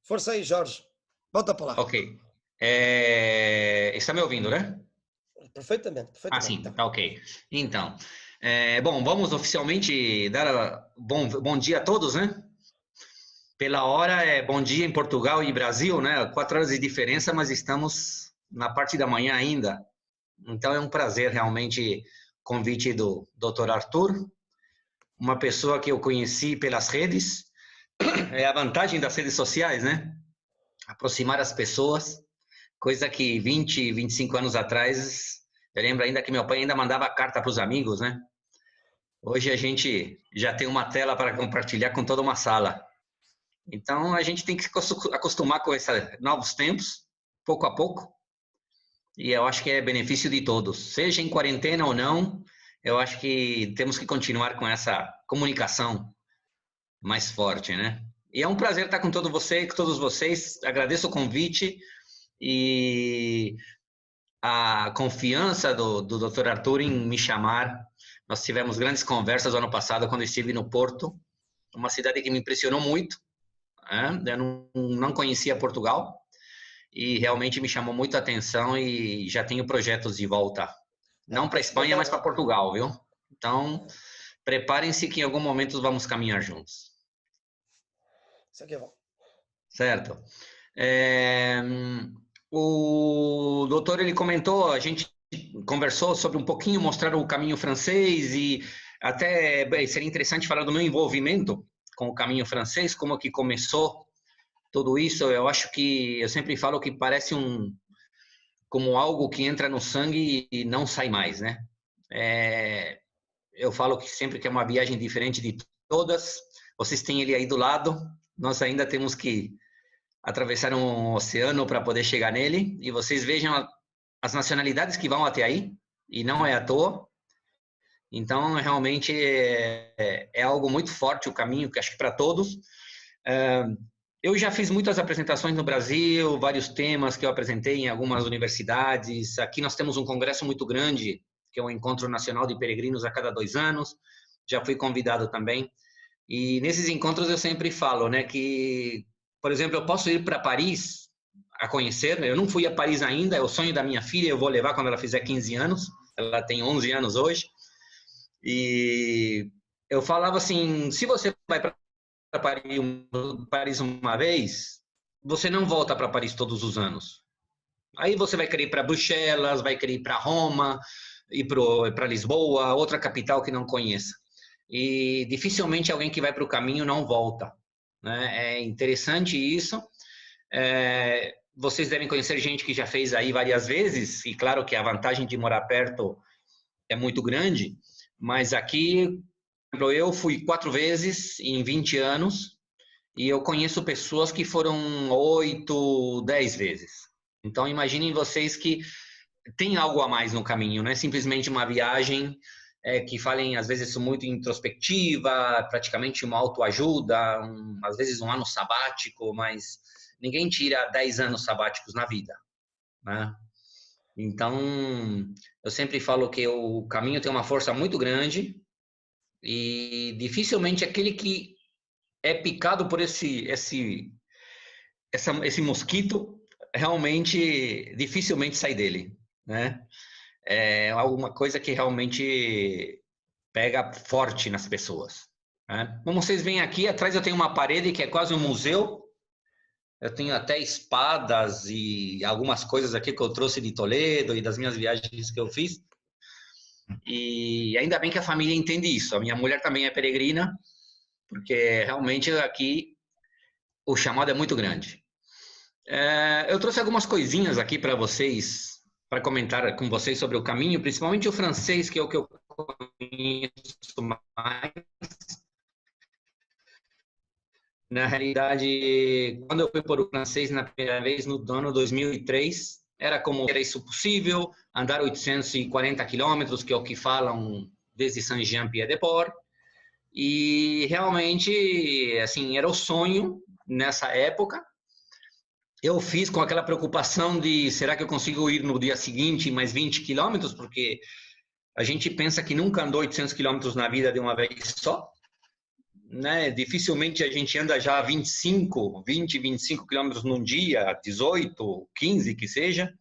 Força aí, Jorge. Volta para lá. Ok. Está me ouvindo, né? Perfeitamente, Ah, perfeitamente. sim, Então. tá ok. Então, bom, vamos oficialmente dar bom dia a todos, né? Pela hora é bom dia em Portugal e Brasil, né? 4 horas de diferença, mas estamos na parte da manhã ainda. Então é um prazer realmente convite do Dr. Arthur, uma pessoa que eu conheci pelas redes. É a vantagem das redes sociais, né? Aproximar as pessoas, coisa que 20, 25 anos atrás, eu lembro ainda que meu pai ainda mandava carta para os amigos, né? Hoje a gente já tem uma tela para compartilhar com toda uma sala. Então a gente tem que se acostumar com esses novos tempos, pouco a pouco, e eu acho que é benefício de todos, seja em quarentena ou não. Eu acho que temos que continuar com essa comunicação mais forte, né? E é um prazer estar com todos vocês. Agradeço o convite e a confiança do Dr. Arthur em me chamar. Nós tivemos grandes conversas ano passado quando estive no Porto, uma cidade que me impressionou muito, né? Eu não conhecia Portugal e realmente me chamou muito a atenção e já tenho projetos de volta, não para a Espanha, mas para Portugal, viu? Então, preparem-se que em algum momento vamos caminhar juntos. Isso aqui é bom. Certo. É, o doutor, ele comentou, a gente conversou sobre um pouquinho, mostrar o caminho francês e até seria interessante falar do meu envolvimento com o caminho francês, como que começou tudo isso. Eu acho que, eu sempre falo que parece como algo que entra no sangue e não sai mais, né? É, eu falo que sempre que é uma viagem diferente de todas, vocês têm ele aí do lado, nós ainda temos que atravessar um oceano para poder chegar nele, e vocês vejam as nacionalidades que vão até aí, e não é à toa. Então, realmente é algo muito forte o caminho, que acho que para todos. Eu já fiz muitas apresentações no Brasil, vários temas que eu apresentei em algumas universidades. Aqui nós temos um congresso muito grande, que é o Encontro Nacional de Peregrinos a cada 2 anos. Já fui convidado também. E nesses encontros eu sempre falo, né, que, por exemplo, eu posso ir para Paris a conhecer. Eu não fui a Paris ainda, é o sonho da minha filha, eu vou levar quando ela fizer 15 anos. Ela tem 11 anos hoje. E eu falava assim, se você vai para Paris uma vez, você não volta para Paris todos os anos. Aí você vai querer ir para Bruxelas, vai querer ir para Roma, ir para Lisboa, outra capital que não conheça. E dificilmente alguém que vai para o caminho não volta, né? É interessante isso. Vocês devem conhecer gente que já fez aí várias vezes, e claro que a vantagem de morar perto é muito grande, mas aqui, eu fui 4 vezes em 20 anos, e eu conheço pessoas que foram 8, 10 vezes. Então, imaginem vocês que tem algo a mais no caminho, não é simplesmente uma viagem que falem, às vezes, muito introspectiva, praticamente uma autoajuda, às vezes um ano sabático, mas ninguém tira 10 anos sabáticos na vida, né? Então, eu sempre falo que o caminho tem uma força muito grande e dificilmente aquele que é picado por esse mosquito realmente dificilmente sai dele, né? É alguma coisa que realmente pega forte nas pessoas, né? Como vocês veem aqui, atrás eu tenho uma parede que é quase um museu. Eu tenho até espadas e algumas coisas aqui que eu trouxe de Toledo e das minhas viagens que eu fiz. E ainda bem que a família entende isso. A minha mulher também é peregrina, porque realmente aqui o chamado é muito grande. Eu trouxe algumas coisinhas aqui para vocês, para comentar com vocês sobre o caminho, principalmente o francês, que é o que eu conheço mais. Na realidade, quando eu fui por o francês na primeira vez, no ano 2003, era como era isso possível, andar 840 quilômetros, que é o que falam desde Saint-Jean-Pied-de-Port, e realmente, assim, era o sonho nessa época. Eu fiz com aquela preocupação de, será que eu consigo ir no dia seguinte mais 20 quilômetros? Porque a gente pensa que nunca andou 800 quilômetros na vida de uma vez só. né? Dificilmente a gente anda já 25 quilômetros num dia, 18, 15 que seja.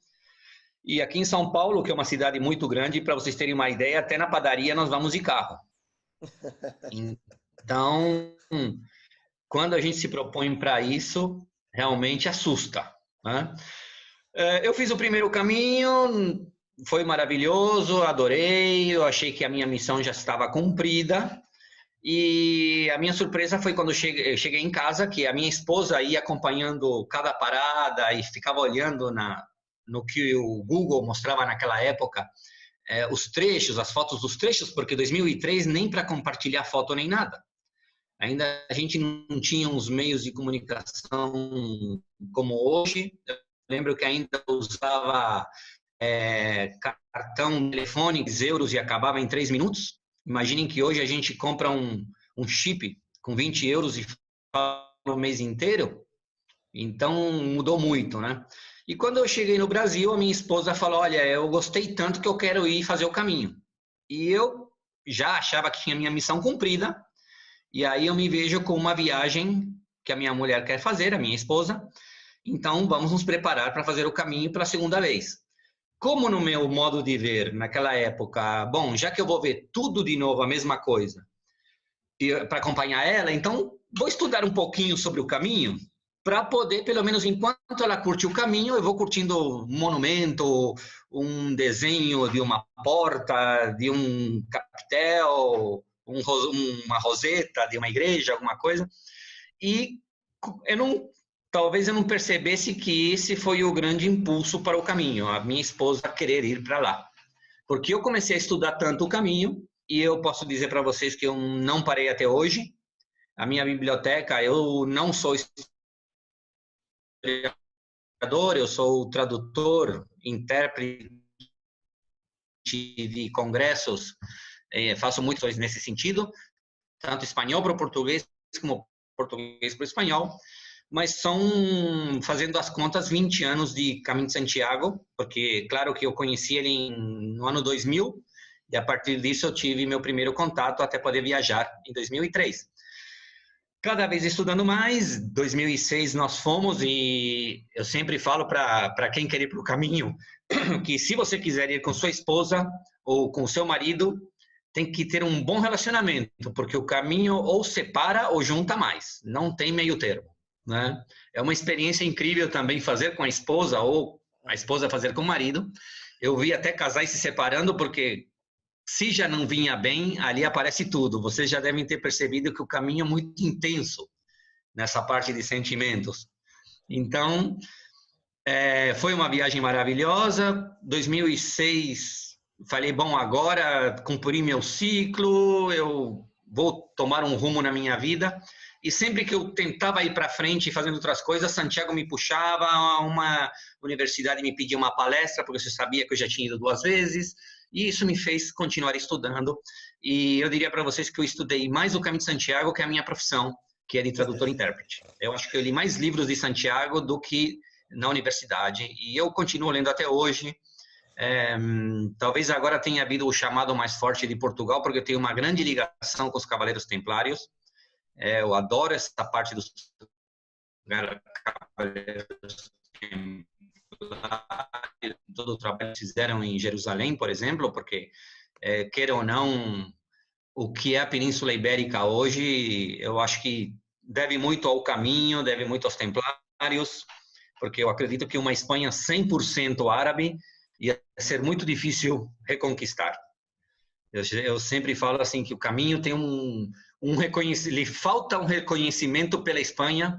E aqui em São Paulo, que é uma cidade muito grande, para vocês terem uma ideia, até na padaria nós vamos de carro. Então, quando a gente se propõe para isso, realmente assusta, né? Eu fiz o primeiro caminho, foi maravilhoso, adorei, eu achei que a minha missão já estava cumprida. E a minha surpresa foi quando eu cheguei em casa, que a minha esposa ia acompanhando cada parada e ficava olhando no que o Google mostrava naquela época, os trechos, as fotos dos trechos, porque 2003 nem para compartilhar foto nem nada. Ainda a gente não tinha uns meios de comunicação como hoje. Eu lembro que ainda usava cartão telefônico, euros, e acabava em 3 minutos. Imaginem que hoje a gente compra um chip com 20 euros e fala o mês inteiro. Então, mudou muito, né? E quando eu cheguei no Brasil, a minha esposa falou, olha, eu gostei tanto que eu quero ir fazer o caminho. E eu já achava que tinha minha missão cumprida. E aí eu me vejo com uma viagem que a minha mulher quer fazer, a minha esposa. Então, vamos nos preparar para fazer o caminho pela segunda vez. Como no meu modo de ver, naquela época, bom, já que eu vou ver tudo de novo, a mesma coisa, para acompanhar ela, então vou estudar um pouquinho sobre o caminho, para poder, pelo menos enquanto ela curte o caminho, eu vou curtindo um monumento, um desenho de uma porta, de um capitel, uma roseta de uma igreja, alguma coisa. E talvez eu não percebesse que esse foi o grande impulso para o caminho, a minha esposa querer ir para lá. Porque eu comecei a estudar tanto o caminho, e eu posso dizer para vocês que eu não parei até hoje. A minha biblioteca, eu não sou historiador, eu sou tradutor, intérprete de congressos, faço muitas coisas nesse sentido, tanto espanhol para o português, como português para o espanhol. Mas são, fazendo as contas, 20 anos de Caminho de Santiago, porque, claro que eu conheci ele no ano 2000, e a partir disso eu tive meu primeiro contato até poder viajar em 2003. Cada vez estudando mais, 2006 nós fomos, e eu sempre falo para quem quer ir para o caminho, que se você quiser ir com sua esposa ou com seu marido, tem que ter um bom relacionamento, porque o caminho ou separa ou junta mais, não tem meio termo. Né? É uma experiência incrível também fazer com a esposa ou a esposa fazer com o marido. Eu vi até casais se separando porque se já não vinha bem, ali aparece tudo. Vocês já devem ter percebido que o caminho é muito intenso nessa parte de sentimentos. Então, foi uma viagem maravilhosa. 2006, falei, bom, agora cumpri meu ciclo, eu vou tomar um rumo na minha vida. E sempre que eu tentava ir para frente fazendo outras coisas, Santiago me puxava, uma universidade me pedia uma palestra, porque você sabia que eu já tinha ido 2 vezes, e isso me fez continuar estudando. E eu diria para vocês que eu estudei mais o Caminho de Santiago que a minha profissão, que é de tradutor e intérprete. Eu acho que eu li mais livros de Santiago do que na universidade, e eu continuo lendo até hoje. Talvez agora tenha havido o chamado mais forte de Portugal, porque eu tenho uma grande ligação com os Cavaleiros Templários. Eu adoro essa parte dos Cavaleiros Templários, todo o trabalho que fizeram em Jerusalém, por exemplo, porque, queira ou não, o que é a Península Ibérica hoje, eu acho que deve muito ao caminho, deve muito aos Templários, porque eu acredito que uma Espanha 100% árabe ia ser muito difícil reconquistar. Eu sempre falo assim que o caminho tem lhe falta um reconhecimento pela Espanha,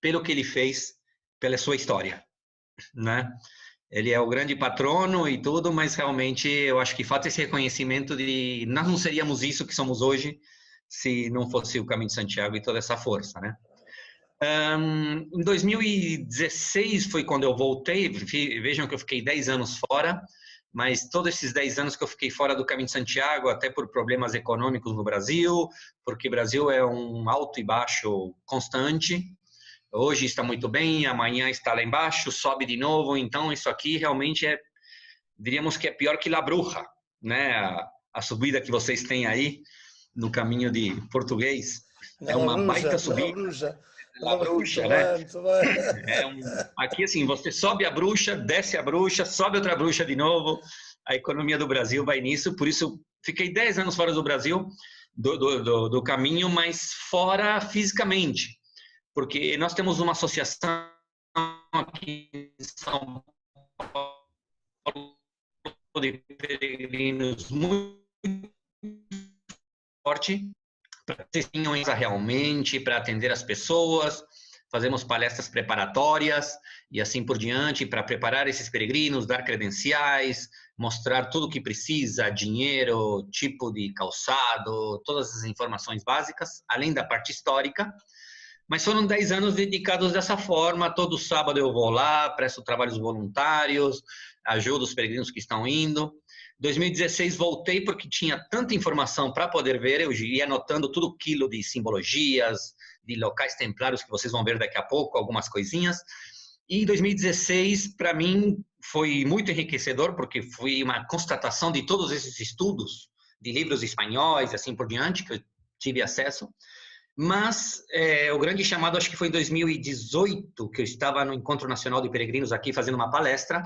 pelo que ele fez, pela sua história, né? Ele é o grande patrono e tudo, mas realmente eu acho que falta esse reconhecimento de nós não seríamos isso que somos hoje se não fosse o Caminho de Santiago e toda essa força, né? Em 2016 foi quando eu voltei. Vejam que eu fiquei 10 anos fora, mas todos esses 10 anos que eu fiquei fora do Caminho de Santiago, até por problemas econômicos no Brasil, porque o Brasil é um alto e baixo constante. Hoje está muito bem, amanhã está lá embaixo, sobe de novo. Então, isso aqui realmente diríamos que é pior que La Bruja, né? A subida que vocês têm aí. no caminho de português. É Na uma Bruxa, baita na subida. Bruxa. La Muito Bruxa, né? bem, muito bem. Aqui, assim, você sobe a bruxa, desce a bruxa, sobe outra bruxa de novo. A economia do Brasil vai nisso. Por isso, fiquei 10 anos fora do Brasil, do caminho, mas fora fisicamente. Porque nós temos uma associação aqui em São Paulo de peregrinos muito forte, para testemunhar realmente, para atender as pessoas. Fazemos palestras preparatórias e assim por diante, para preparar esses peregrinos, dar credenciais, mostrar tudo o que precisa, dinheiro, tipo de calçado, todas as informações básicas, além da parte histórica. Mas foram 10 anos dedicados dessa forma. Todo sábado eu vou lá, presto trabalhos voluntários, ajudo os peregrinos que estão indo. Em 2016 voltei porque tinha tanta informação para poder ver, eu ia anotando tudo quilo de simbologias, de locais templários que vocês vão ver daqui a pouco, algumas coisinhas. E 2016, para mim, foi muito enriquecedor, porque foi uma constatação de todos esses estudos, de livros espanhóis, assim por diante, que eu tive acesso. Mas o grande chamado, acho que foi em 2018, que eu estava no Encontro Nacional de Peregrinos aqui, fazendo uma palestra,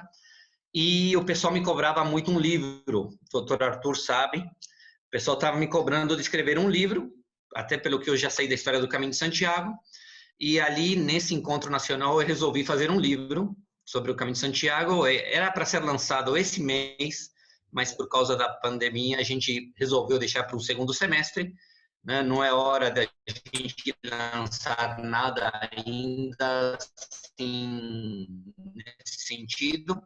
e o pessoal me cobrava muito um livro. O doutor Arthur sabe, o pessoal estava me cobrando de escrever um livro, até pelo que eu já sei da história do Caminho de Santiago, e ali, nesse Encontro Nacional, eu resolvi fazer um livro sobre o Caminho de Santiago. Era para ser lançado esse mês, mas por causa da pandemia, a gente resolveu deixar para o segundo semestre, né? Não é hora da gente lançar nada ainda assim, nesse sentido.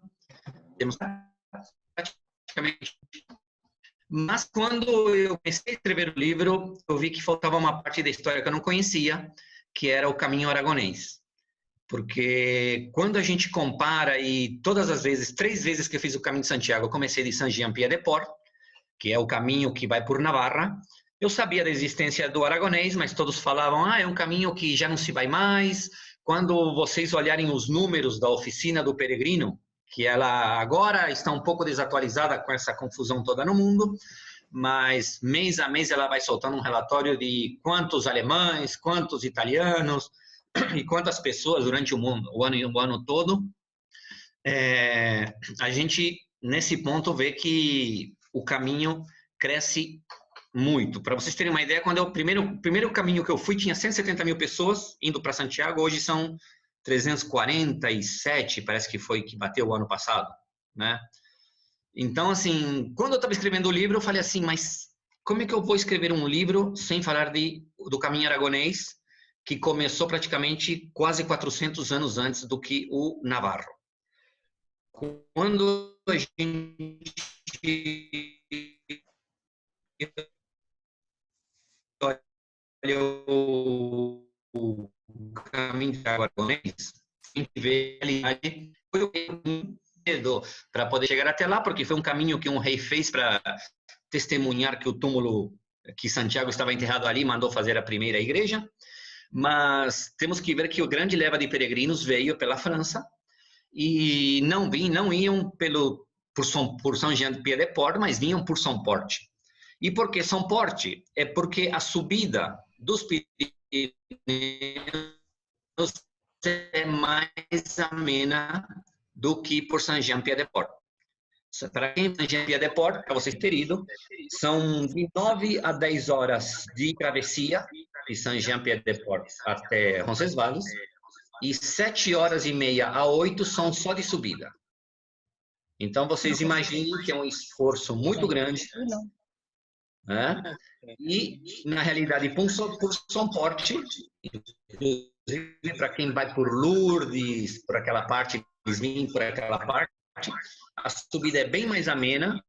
Temos praticamente. Mas quando eu comecei a escrever o livro, eu vi que faltava uma parte da história que eu não conhecia, que era o caminho aragonês. Porque quando a gente compara, e todas as vezes, 3 vezes que eu fiz o caminho de Santiago, eu comecei de Saint-Jean-Pied-de-Port, que é o caminho que vai por Navarra. Eu sabia da existência do aragonês, mas todos falavam, é um caminho que já não se vai mais. Quando vocês olharem os números da oficina do peregrino, que ela agora está um pouco desatualizada com essa confusão toda no mundo, mas mês a mês ela vai soltando um relatório de quantos alemães, quantos italianos e quantas pessoas durante o ano todo. A gente, nesse ponto, vê que o caminho cresce muito. Para vocês terem uma ideia, quando o primeiro caminho que eu fui tinha 170 mil pessoas indo para Santiago, hoje são 347, parece que foi que bateu o ano passado, né? Então, assim, quando eu estava escrevendo o livro, eu falei assim, mas como é que eu vou escrever um livro sem falar do caminho aragonês, que começou praticamente quase 400 anos antes do que o Navarro? Quando a gente olha o caminho aragonês, a gente vê a realidade, foi um medo para poder chegar até lá, porque foi um caminho que um rei fez para testemunhar que o túmulo, que Santiago estava enterrado ali, mandou fazer a primeira igreja. Mas temos que ver que o grande leva de peregrinos veio pela França e não iam por São Jean de Pied-de-Port, mas vinham por São Porte. E por que São Porte? É porque a subida dos Pirineus é mais amena do que por São Jean de Pied-de-Port. Para quem é São Jean de Pied-de-Port, para vocês terem ido, são de 9 a 10 horas de travessia de São Jean de Pied-de-Port até Roncesvalles, e 7 horas e meia a 8 são só de subida. Então, vocês imaginem que é um esforço muito grande, né? E, na realidade, por São Porte, inclusive para quem vai por Lourdes, por aquela parte, por aquela parte, a subida é bem mais amena,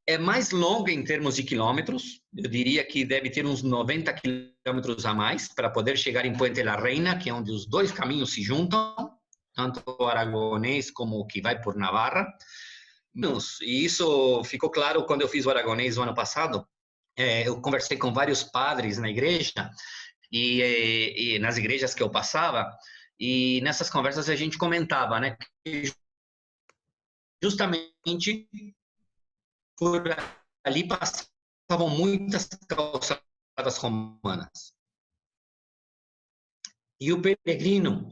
é mais longa em termos de quilômetros, eu diria que deve ter uns 90 quilômetros a mais para poder chegar em Puente la Reina, que é onde os dois caminhos se juntam, tanto o aragonês como o que vai por Navarra. E isso ficou claro quando eu fiz o aragonês no ano passado. Eu conversei com vários padres na igreja, e nas igrejas que eu passava, e nessas conversas a gente comentava, né, que justamente por ali passava usavam muitas calçadas romanas. E o peregrino,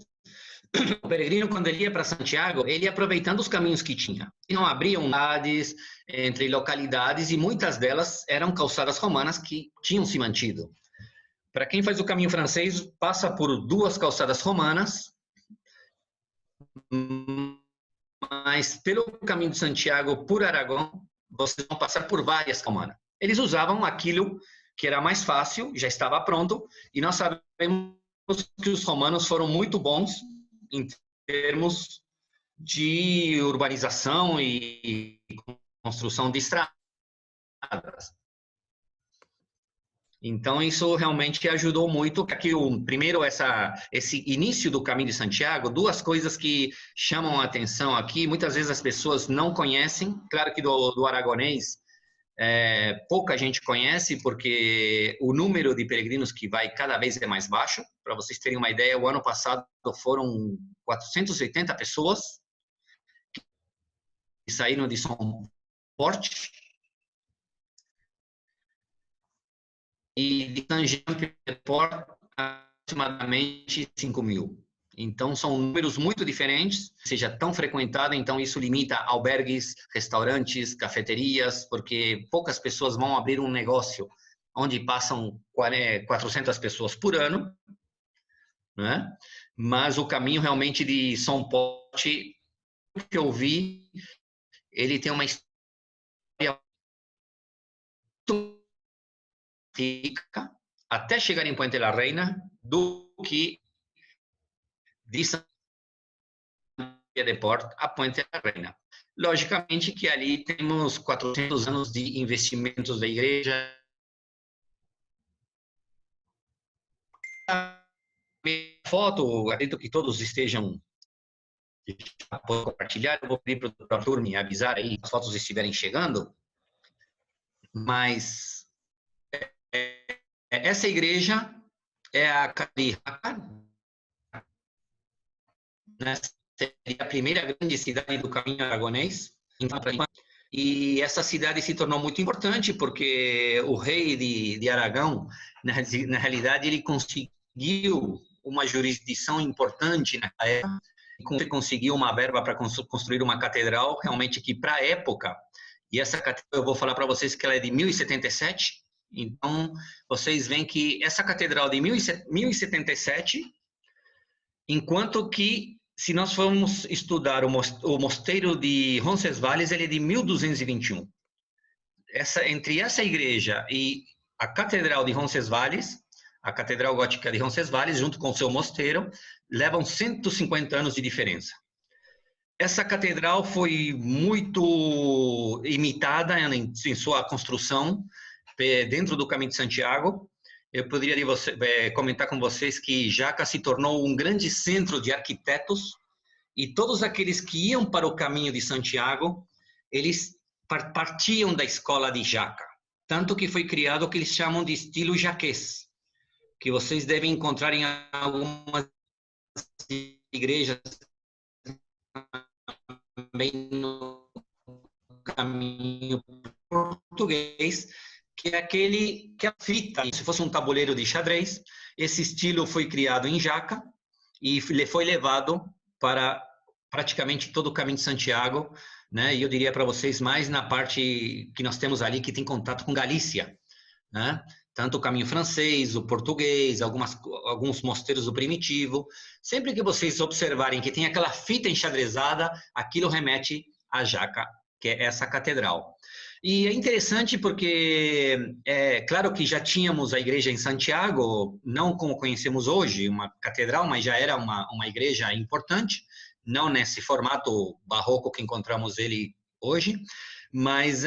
quando ele ia para Santiago, ele ia aproveitando os caminhos que tinha. E não abriam cidades entre localidades, e muitas delas eram calçadas romanas que tinham se mantido. Para quem faz o caminho francês, passa por 2 calçadas romanas, mas pelo caminho de Santiago, por Aragão, vocês vão passar por várias romanas. Eles usavam aquilo que era mais fácil, já estava pronto, e nós sabemos que os romanos foram muito bons em termos de urbanização e construção de estradas. Então, isso realmente ajudou muito. Aqui, primeiro, esse início do Caminho de Santiago, 2 coisas que chamam a atenção aqui. Muitas vezes as pessoas não conhecem. Claro que do aragonês, pouca gente conhece, porque o número de peregrinos que vai cada vez é mais baixo. Para vocês terem uma ideia, o ano passado foram 480 pessoas que saíram de São Porte, e de Saint-Jean-Pied-de-Port, aproximadamente 5.000. Então, são números muito diferentes, seja tão frequentado, então isso limita albergues, restaurantes, cafeterias, porque poucas pessoas vão abrir um negócio onde passam 400 pessoas por ano, né? Mas o caminho realmente de São Paulo, que eu vi, ele tem uma história muito rica, até chegar em Puente la Reina, do que de Saint-Jean-Pied-de-Port a Puente la Reina. Logicamente que ali temos 400 anos de investimentos da igreja. A foto, acredito que todos estejam a compartilhar. Eu vou pedir para o Dr. Arthur me avisar aí, as fotos estiverem chegando. Mas essa igreja é a Jaca, né? Seria a primeira grande cidade do caminho aragonês. E essa cidade se tornou muito importante porque o rei de Aragão, na realidade, ele conseguiu uma jurisdição importante na época, e conseguiu uma verba para construir uma catedral, realmente que para a época, e essa catedral eu vou falar para vocês que ela é de 1077, então vocês veem que essa catedral de 1077, enquanto que se nós formos estudar o mosteiro de Roncesvalles, ele é de 1221. Entre essa igreja e a catedral de Roncesvalles, a catedral gótica de Roncesvalles, junto com o seu mosteiro, levam 150 anos de diferença. Essa catedral foi muito imitada em sua construção dentro do Caminho de Santiago. Eu poderia comentar com vocês que Jaca se tornou um grande centro de arquitetos, e todos aqueles que iam para o Caminho de Santiago, eles partiam da escola de Jaca. Tanto que foi criado o que eles chamam de estilo jaquês, que vocês devem encontrar em algumas igrejas também no Caminho português, que é aquele que é a fita, se fosse um tabuleiro de xadrez. Esse estilo foi criado em Jaca e foi levado para praticamente todo o Caminho de Santiago, né? E eu diria para vocês mais na parte que nós temos ali que tem contato com Galícia, né? Tanto o caminho francês, o português, alguns mosteiros do primitivo. Sempre que vocês observarem que tem aquela fita enxadrezada, aquilo remete a Jaca, que é essa catedral. E é interessante porque, claro que já tínhamos a igreja em Santiago, não como conhecemos hoje, uma catedral, mas já era uma igreja importante, não nesse formato barroco que encontramos ele hoje, mas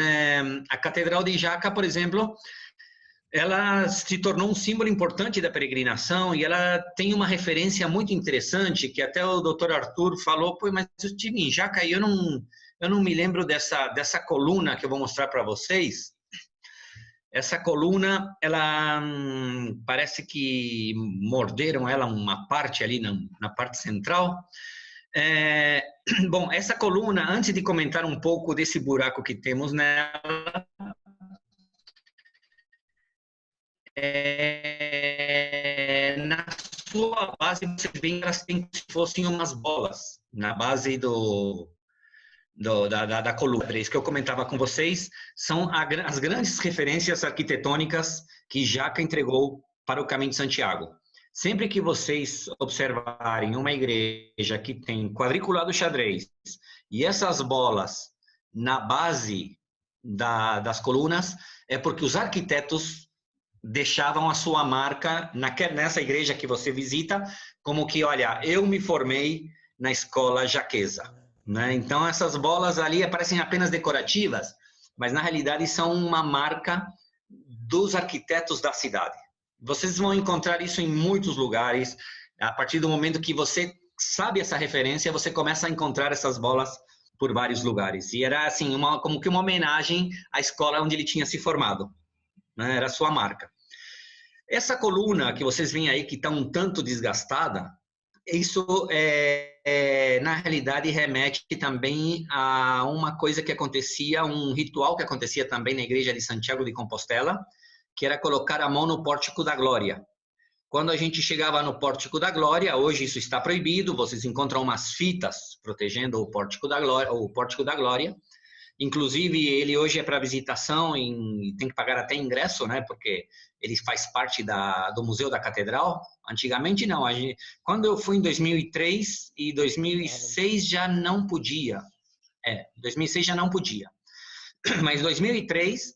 a Catedral de Jaca, por exemplo, ela se tornou um símbolo importante da peregrinação e ela tem uma referência muito interessante, que até o Dr. Arthur falou, pô, mas eu estive em Jaca e eu não me lembro dessa coluna que eu vou mostrar para vocês. Essa coluna, ela parece que morderam ela uma parte ali na parte central. Bom, essa coluna, antes de comentar um pouco desse buraco que temos nela, na sua base, você vê que elas têm como se fossem umas bolas na base da coluna. Isso que eu comentava com vocês são as grandes referências arquitetônicas que Jaca entregou para o Caminho de Santiago. Sempre que vocês observarem uma igreja que tem quadriculado xadrez e essas bolas na base das colunas, é porque os arquitetos deixavam a sua marca nessa igreja que você visita, como que, olha, eu me formei na escola jaquesa, né? Então, essas bolas ali parecem apenas decorativas, mas na realidade são uma marca dos arquitetos da cidade. Vocês vão encontrar isso em muitos lugares. A partir do momento que você sabe essa referência, você começa a encontrar essas bolas por vários lugares. E era assim, como que uma homenagem à escola onde ele tinha se formado, né? Era a sua marca. Essa coluna que vocês veem aí, que está um tanto desgastada, isso na realidade remete também a uma coisa que acontecia, um ritual que acontecia também na igreja de Santiago de Compostela, que era colocar a mão no Pórtico da Glória. Quando a gente chegava no Pórtico da Glória, hoje isso está proibido, vocês encontram umas fitas protegendo o Pórtico da Glória. Inclusive, ele hoje é para visitação e tem que pagar até ingresso, né? Porque ele faz parte do Museu da Catedral. Antigamente, não. Quando eu fui em 2003 e 2006 já não podia. 2006 já não podia. Mas em 2003,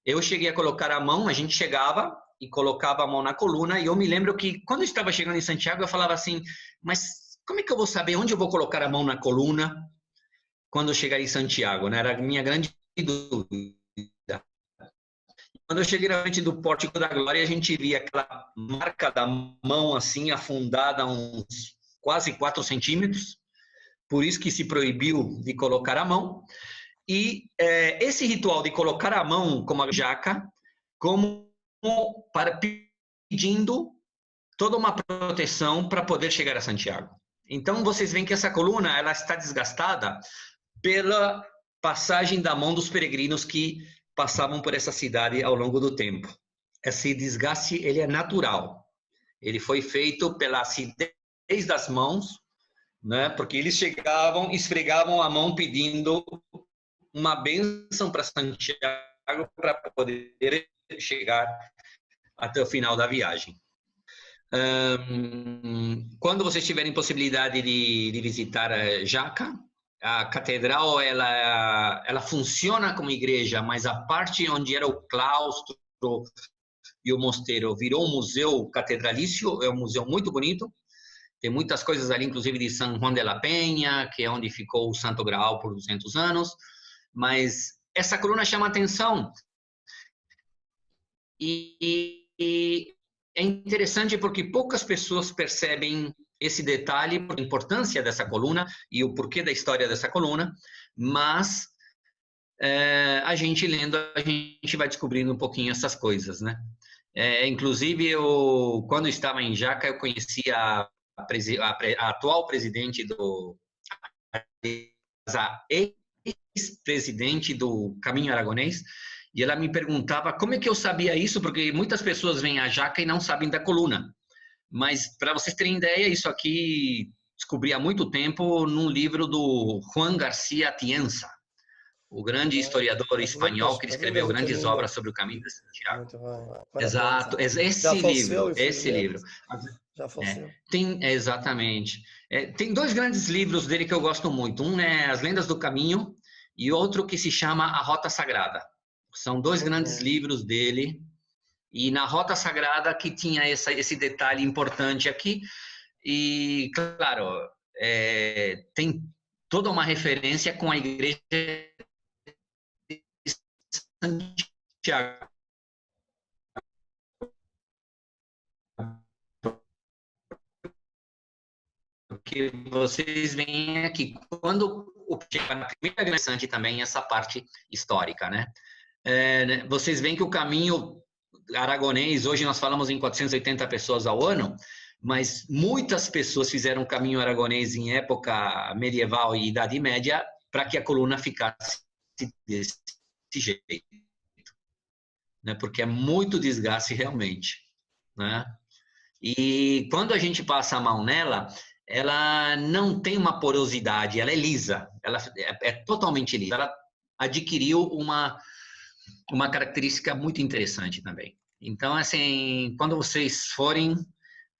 eu cheguei a colocar a mão, a gente chegava e colocava a mão na coluna, e eu me lembro que quando eu estava chegando em Santiago, eu falava assim, mas como é que eu vou saber onde eu vou colocar a mão na coluna quando eu chegar em Santiago, né? Era a minha grande dúvida. Quando eu cheguei na frente do Pórtico da Glória, a gente via aquela marca da mão assim, afundada uns quase 4 centímetros, por isso que se proibiu de colocar a mão. E esse ritual de colocar a mão como a jaca, pedindo toda uma proteção para poder chegar a Santiago. Então, vocês veem que essa coluna ela está desgastada pela passagem da mão dos peregrinos que passavam por essa cidade ao longo do tempo. Esse desgaste ele é natural. Ele foi feito pela acidez das mãos, né? Porque eles chegavam, esfregavam a mão pedindo uma bênção para Santiago para poder chegar até o final da viagem. Quando vocês tiverem possibilidade de visitar Jaca, a catedral ela funciona como igreja, mas a parte onde era o claustro e o mosteiro virou um museu catedralício, é um museu muito bonito. Tem muitas coisas ali, inclusive de San Juan de la Peña, que é onde ficou o Santo Graal por 200 anos. Mas essa coluna chama atenção. E é interessante porque poucas pessoas percebem esse detalhe, a importância dessa coluna e o porquê da história dessa coluna, mas a gente lendo, a gente vai descobrindo um pouquinho essas coisas, né? Inclusive, quando eu estava em Jaca, eu conheci a atual presidente a ex-presidente do Caminho Aragonês, e ela me perguntava como é que eu sabia isso, porque muitas pessoas vêm a Jaca e não sabem da coluna. Mas, para vocês terem ideia, isso aqui descobri há muito tempo num livro do Juan García Atienza, o grande historiador espanhol que escreveu grandes obras sobre o Caminho de Santiago. Muito bom. Exato, esse livro. Já faleceu. Exatamente. Tem 2 grandes livros dele que eu gosto muito. Um é As Lendas do Caminho e outro que se chama A Rota Sagrada. São 2 grandes livros dele. E na Rota Sagrada que tinha esse detalhe importante aqui. E, claro, tem toda uma referência com a igreja de Santiago. Porque vocês veem aqui, quando chega na primeira grande também essa parte histórica, né? Vocês veem que o caminho aragonês, hoje nós falamos em 480 pessoas ao ano, mas muitas pessoas fizeram o caminho aragonês em época medieval e Idade Média para que a coluna ficasse desse jeito. né? Porque é muito desgaste realmente, né? E quando a gente passa a mão nela, ela não tem uma porosidade, ela é lisa, ela é totalmente lisa. Ela adquiriu uma característica muito interessante também. Então, assim, quando vocês forem,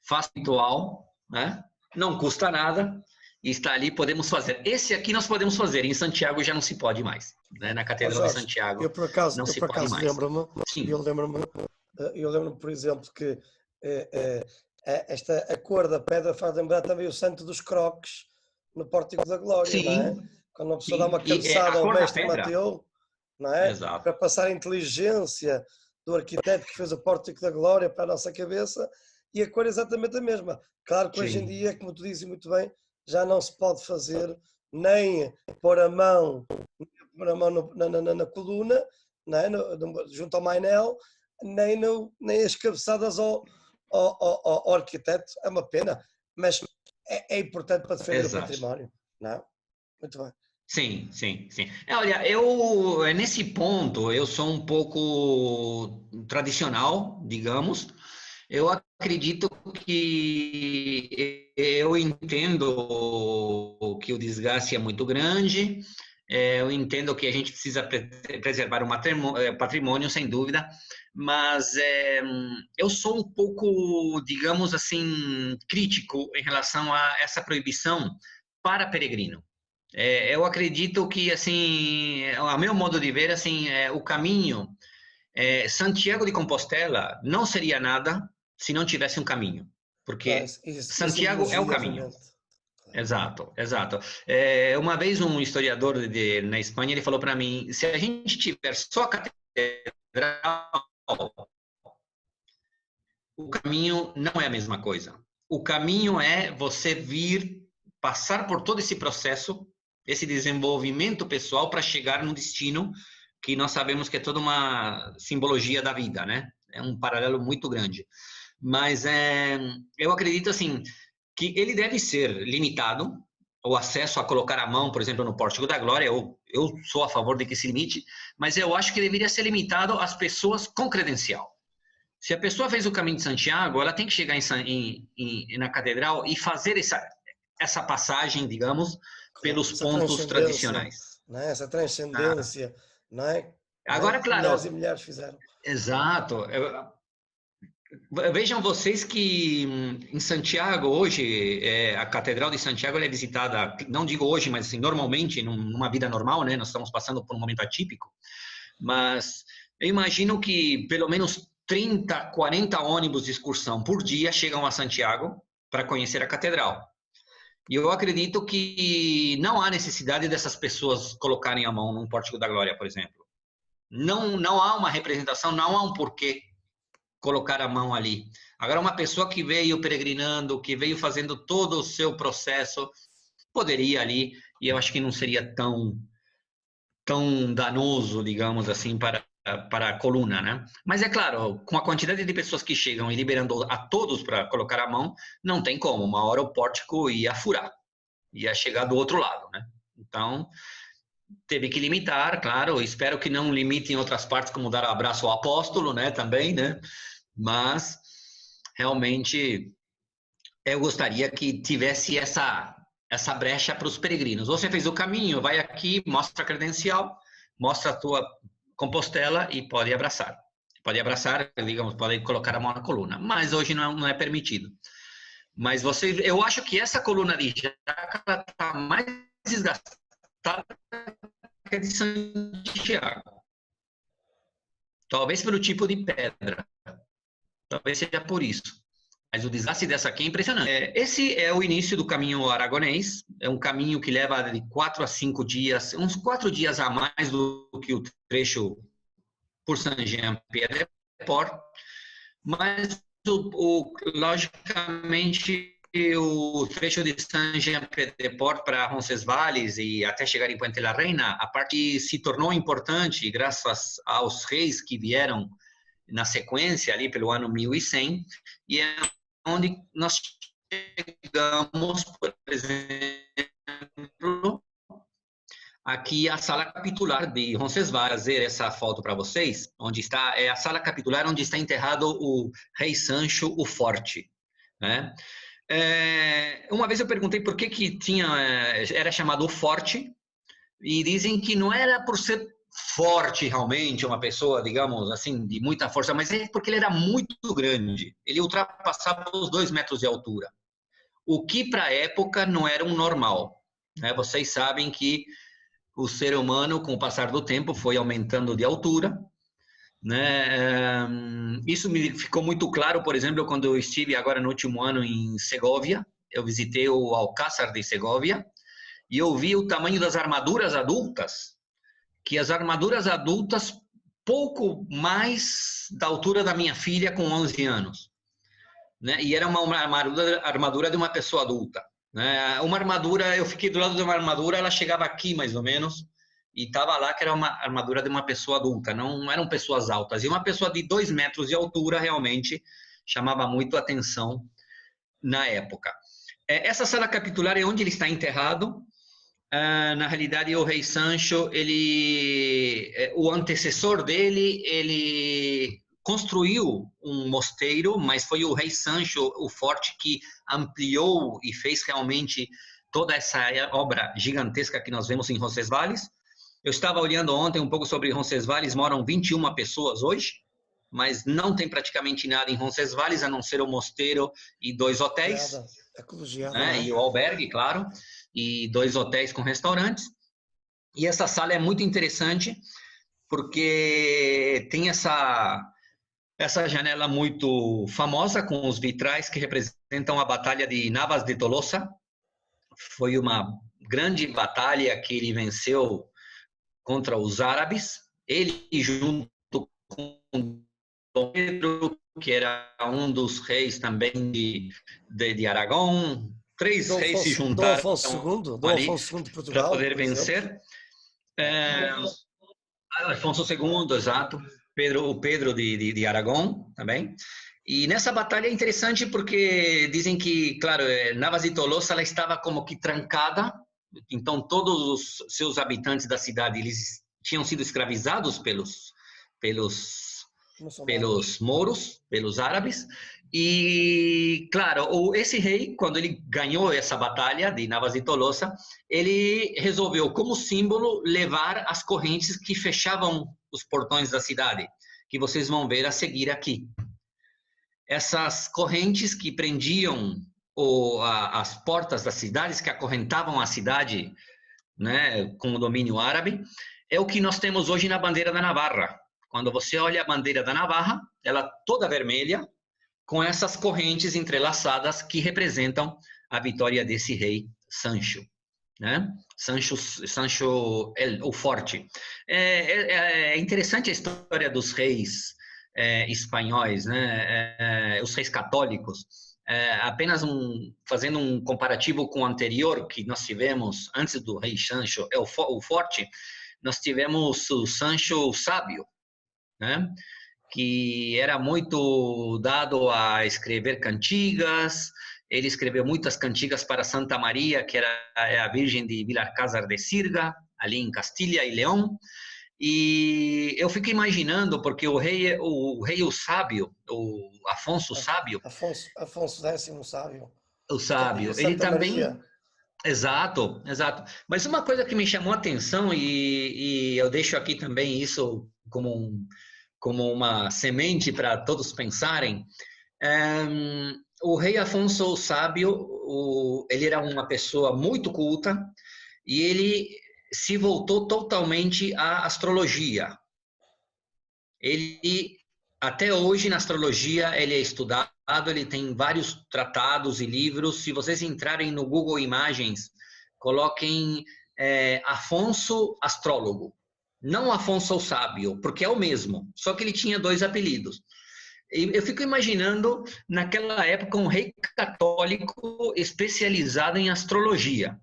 façam ritual, né? Não custa nada, e está ali, podemos fazer. Esse aqui nós podemos fazer, em Santiago já não se pode mais, né? Na Ó Catedral de Jorge, Santiago eu por acaso, não eu se por pode acaso mais. lembro-me, Sim, eu lembro-me, eu lembro-me, por exemplo, que a cor da pedra faz lembrar também o Santo dos Croques no Pórtico da Glória, não é? sim, Quando uma pessoa dá sim. uma E é cabeçada a ao cor da mestre pedra. Mateu, não é? Exato. Para passar a inteligência do arquiteto que fez o Pórtico da Glória para a nossa cabeça, e a cor é exatamente a mesma. Claro que hoje em Sim, dia, como tu dizes muito bem, já não se pode fazer nem pôr a mão, na coluna, não é? Junto ao mainel, nem as cabeçadas ao arquiteto. É uma pena, mas é importante para defender o exato. património. Não? Muito bem. Sim, sim, sim. Olha, eu nesse ponto eu sou um pouco tradicional, digamos. Eu acredito que eu entendo que o desgaste é muito grande. Eu entendo que a gente precisa preservar o patrimônio, sem dúvida. Mas eu sou um pouco, digamos assim, crítico em relação a essa proibição para peregrino. Eu acredito que, assim, a meu modo de ver, assim, o caminho, Santiago de Compostela não seria nada se não tivesse um caminho, Claro, porque e a Santiago é o simbologia, caminho. obviamente. Exato, exato. Uma vez um historiador na Espanha, ele falou para mim, se a gente tiver só a catedral, o caminho não é a mesma coisa. O caminho é você vir, passar por todo esse processo, esse desenvolvimento pessoal para chegar no destino que nós sabemos que é toda uma simbologia da vida, né? É um paralelo muito grande. Mas eu acredito assim que ele deve ser limitado, o acesso a colocar a mão, por exemplo, no Pórtico da Glória. Eu sou a favor de que se limite, mas eu acho que deveria ser limitado às pessoas com credencial. Se a pessoa fez o caminho de Santiago, ela tem que chegar na catedral e fazer essa passagem, digamos, Claro, pelos essa pontos transcendência, tradicionais. não é? Essa Ah, transcendência, não é? Não é? agora, Que milhares e claro, milhares fizeram. exato. Vejam vocês que em Santiago, hoje, a Catedral de Santiago ela é visitada, não digo hoje, mas assim, normalmente, numa vida normal, né? Nós estamos passando por um momento atípico, mas eu imagino que pelo menos 30, 40 ônibus de excursão por dia chegam a Santiago para conhecer a catedral. E eu acredito que não há necessidade dessas pessoas colocarem a mão num Pórtico da Glória, por exemplo. Não, não há uma representação, não há um porquê colocar a mão ali. Agora, uma pessoa que veio peregrinando, que veio fazendo todo o seu processo, poderia ali, e eu acho que não seria tão danoso, digamos assim, para a coluna, né? Mas é claro, com a quantidade de pessoas que chegam e liberando a todos para colocar a mão, não tem como. Uma hora o pórtico ia furar, ia chegar do outro lado, né? Então, teve que limitar, claro. Espero que não limite em outras partes, como dar abraço ao apóstolo, né? Também, né? Mas, realmente, eu gostaria que tivesse essa brecha para os peregrinos. Você fez o caminho, vai aqui, mostra a credencial, mostra a tua Compostela e pode abraçar. Pode abraçar, digamos, pode colocar a mão na coluna. Mas hoje não é permitido. Mas eu acho que essa coluna de jaca está mais desgastada que a de Santiago. Talvez pelo tipo de pedra. Talvez seja por isso. Mas o desgaste dessa aqui é impressionante. Esse é o início do caminho aragonês. É um caminho que leva de 4 a 5 dias, uns 4 dias a mais do que o trecho por Saint-Jean-Pied-de-Port. Mas, logicamente, o trecho de Saint-Jean-Pied-de-Port para Roncesvalles e até chegar em Puente la Reina, a parte se tornou importante graças aos reis que vieram na sequência ali pelo ano 1100, e é onde nós chegamos, por exemplo, aqui a sala capitular de Roncesvalles. Fazer essa foto para vocês, onde está a sala capitular onde está enterrado o rei Sancho o Forte, né? Uma vez eu perguntei por que era chamado o Forte, e dizem que não era por ser forte realmente, uma pessoa, digamos assim, de muita força, mas é porque ele era muito grande. Ele ultrapassava os 2 metros de altura, o que para a época não era um normal, né? Vocês sabem que o ser humano, com o passar do tempo, foi aumentando de altura, né? Isso me ficou muito claro, por exemplo, quando eu estive agora no último ano em Segovia. Eu visitei o Alcázar de Segovia e eu vi o tamanho das armaduras adultas, que as armaduras adultas pouco mais da altura da minha filha com 11 anos, né? E era uma armadura de uma pessoa adulta, né? Uma armadura, eu fiquei do lado de uma armadura, ela chegava aqui mais ou menos, e estava lá que era uma armadura de uma pessoa adulta, não eram pessoas altas. E uma pessoa de 2 metros de altura realmente chamava muito a atenção na época. Essa sala capitular é onde ele está enterrado. Na realidade, o rei Sancho, o antecessor dele, ele construiu um mosteiro, mas foi o rei Sancho o Forte que ampliou e fez realmente toda essa obra gigantesca que nós vemos em Roncesvalles. Eu estava olhando ontem um pouco sobre Roncesvalles, moram 21 pessoas hoje, mas não tem praticamente nada em Roncesvalles, a não ser o mosteiro e 2 hotéis, né? E o albergue, claro, e 2 hotéis com restaurantes. E essa sala é muito interessante, porque tem essa janela muito famosa, com os vitrais que representam a Batalha de Navas de Tolosa. Foi uma grande batalha que ele venceu contra os árabes, ele junto com Dom Pedro, que era um dos reis também de Aragão. 3 reis se juntaram Dom Afonso II de Portugal, para poder vencer. Afonso II, exato. O Pedro de Aragão também. E nessa batalha é interessante porque dizem que, claro, Navas de Tolosa ela estava como que trancada. Então, todos os seus habitantes da cidade eles tinham sido escravizados pelos mouros, pelos árabes. E, claro, esse rei, quando ele ganhou essa batalha de Navas de Tolosa, ele resolveu, como símbolo, levar as correntes que fechavam os portões da cidade, que vocês vão ver a seguir aqui. Essas correntes que prendiam as portas das cidades, que acorrentavam a cidade, né, com o domínio árabe, é o que nós temos hoje na bandeira da Navarra. Quando você olha a bandeira da Navarra, ela toda vermelha, com essas correntes entrelaçadas que representam a vitória desse rei Sancho, né? Sancho o Forte. É interessante a história dos reis espanhóis, né? Os reis católicos. Apenas fazendo um comparativo com o anterior que nós tivemos antes do rei Sancho, o Forte, nós tivemos o Sancho o Sábio, né? Que era muito dado a escrever cantigas. Ele escreveu muitas cantigas para Santa Maria, que era a Virgem de Vilarcázar de Sirga, ali em Castilha e León. E eu fico imaginando, porque o rei o Sábio, o Afonso Sábio... Afonso X Sábio. O Sábio, ele também... Maria. Exato, exato. Mas uma coisa que me chamou a atenção, e eu deixo aqui também isso como uma semente para todos pensarem, o rei Afonso o Sábio, ele era uma pessoa muito culta e ele se voltou totalmente à astrologia. Ele, até hoje, na astrologia, ele é estudado, ele tem vários tratados e livros. Se vocês entrarem no Google Imagens, coloquem Afonso Astrólogo. Não Afonso o Sábio, porque é o mesmo, só que ele tinha 2 apelidos. Eu fico imaginando, naquela época, um rei católico especializado em astrologia,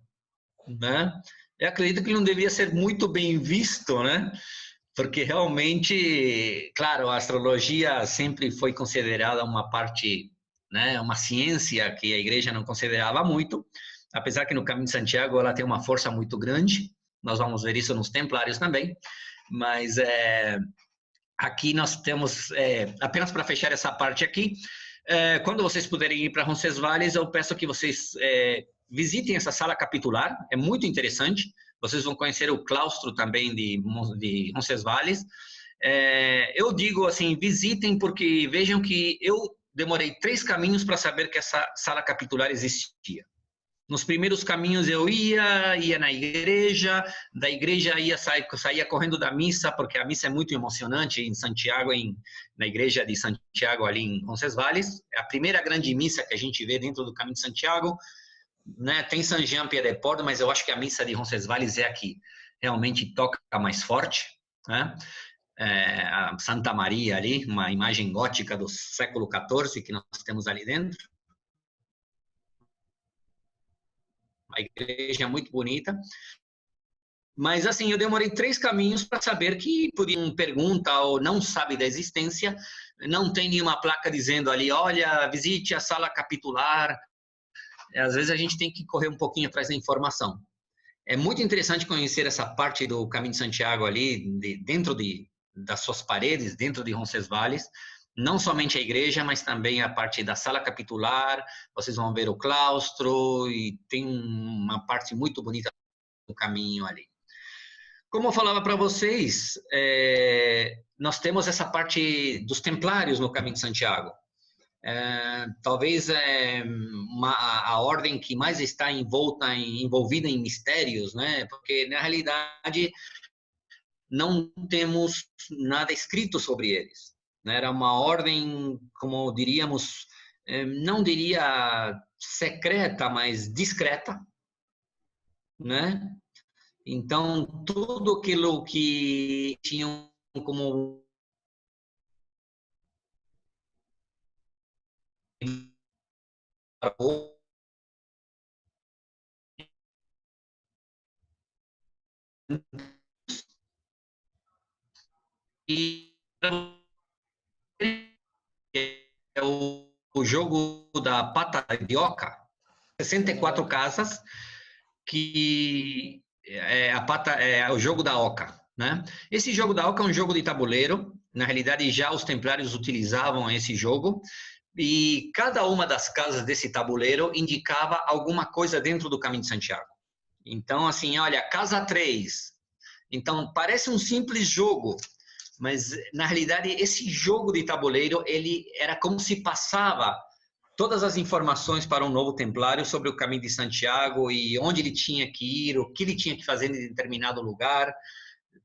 né? Eu acredito que não devia ser muito bem visto, né? Porque realmente, claro, a astrologia sempre foi considerada uma parte, né, uma ciência que a igreja não considerava muito, apesar que no Caminho de Santiago ela tem uma força muito grande, Nós vamos ver isso nos Templários também, mas aqui nós temos, apenas para fechar essa parte aqui, quando vocês puderem ir para Roncesvalles, eu peço que vocês visitem essa sala capitular, é muito interessante. Vocês vão conhecer o claustro também de Roncesvalles. Eu digo assim, visitem, porque vejam que eu demorei 3 caminhos para saber que essa sala capitular existia. Nos primeiros caminhos eu ia na igreja, da igreja saía correndo da missa, porque a missa é muito emocionante em Santiago, na igreja de Santiago, ali em Roncesvalles. É a primeira grande missa que a gente vê dentro do Caminho de Santiago, né? Tem Saint-Jean-Pied-de-Port, mas eu acho que a missa de Roncesvalles é a que realmente toca mais forte, né? A Santa Maria ali, uma imagem gótica do século XIV que nós temos ali dentro. A igreja é muito bonita. Mas, assim, eu demorei 3 caminhos para saber que, por uma pergunta ou não sabe da existência, não tem nenhuma placa dizendo ali, olha, visite a sala capitular. Às vezes a gente tem que correr um pouquinho atrás da informação. É muito interessante conhecer essa parte do Caminho de Santiago ali, dentro das suas paredes, dentro de Roncesvalles. Não somente a igreja, mas também a parte da sala capitular. Vocês vão ver o claustro e tem uma parte muito bonita do caminho ali. Como eu falava para vocês, nós temos essa parte dos templários no Caminho de Santiago. Talvez a ordem que mais está envolvida em mistérios, né? Porque, na realidade, não temos nada escrito sobre eles. Era uma ordem, como diríamos, não diria secreta, mas discreta, né? Então, tudo aquilo que tinham como e é o jogo da pata de oca, 64 casas, que é o jogo da oca, né? Esse jogo da oca é um jogo de tabuleiro. Na realidade, já os templários utilizavam esse jogo, e cada uma das casas desse tabuleiro indicava alguma coisa dentro do Caminho de Santiago. Então, assim, olha, casa 3. Então, parece um simples jogo, mas, na realidade, esse jogo de tabuleiro, ele era como se passava todas as informações para um novo templário sobre o Caminho de Santiago e onde ele tinha que ir, o que ele tinha que fazer em determinado lugar,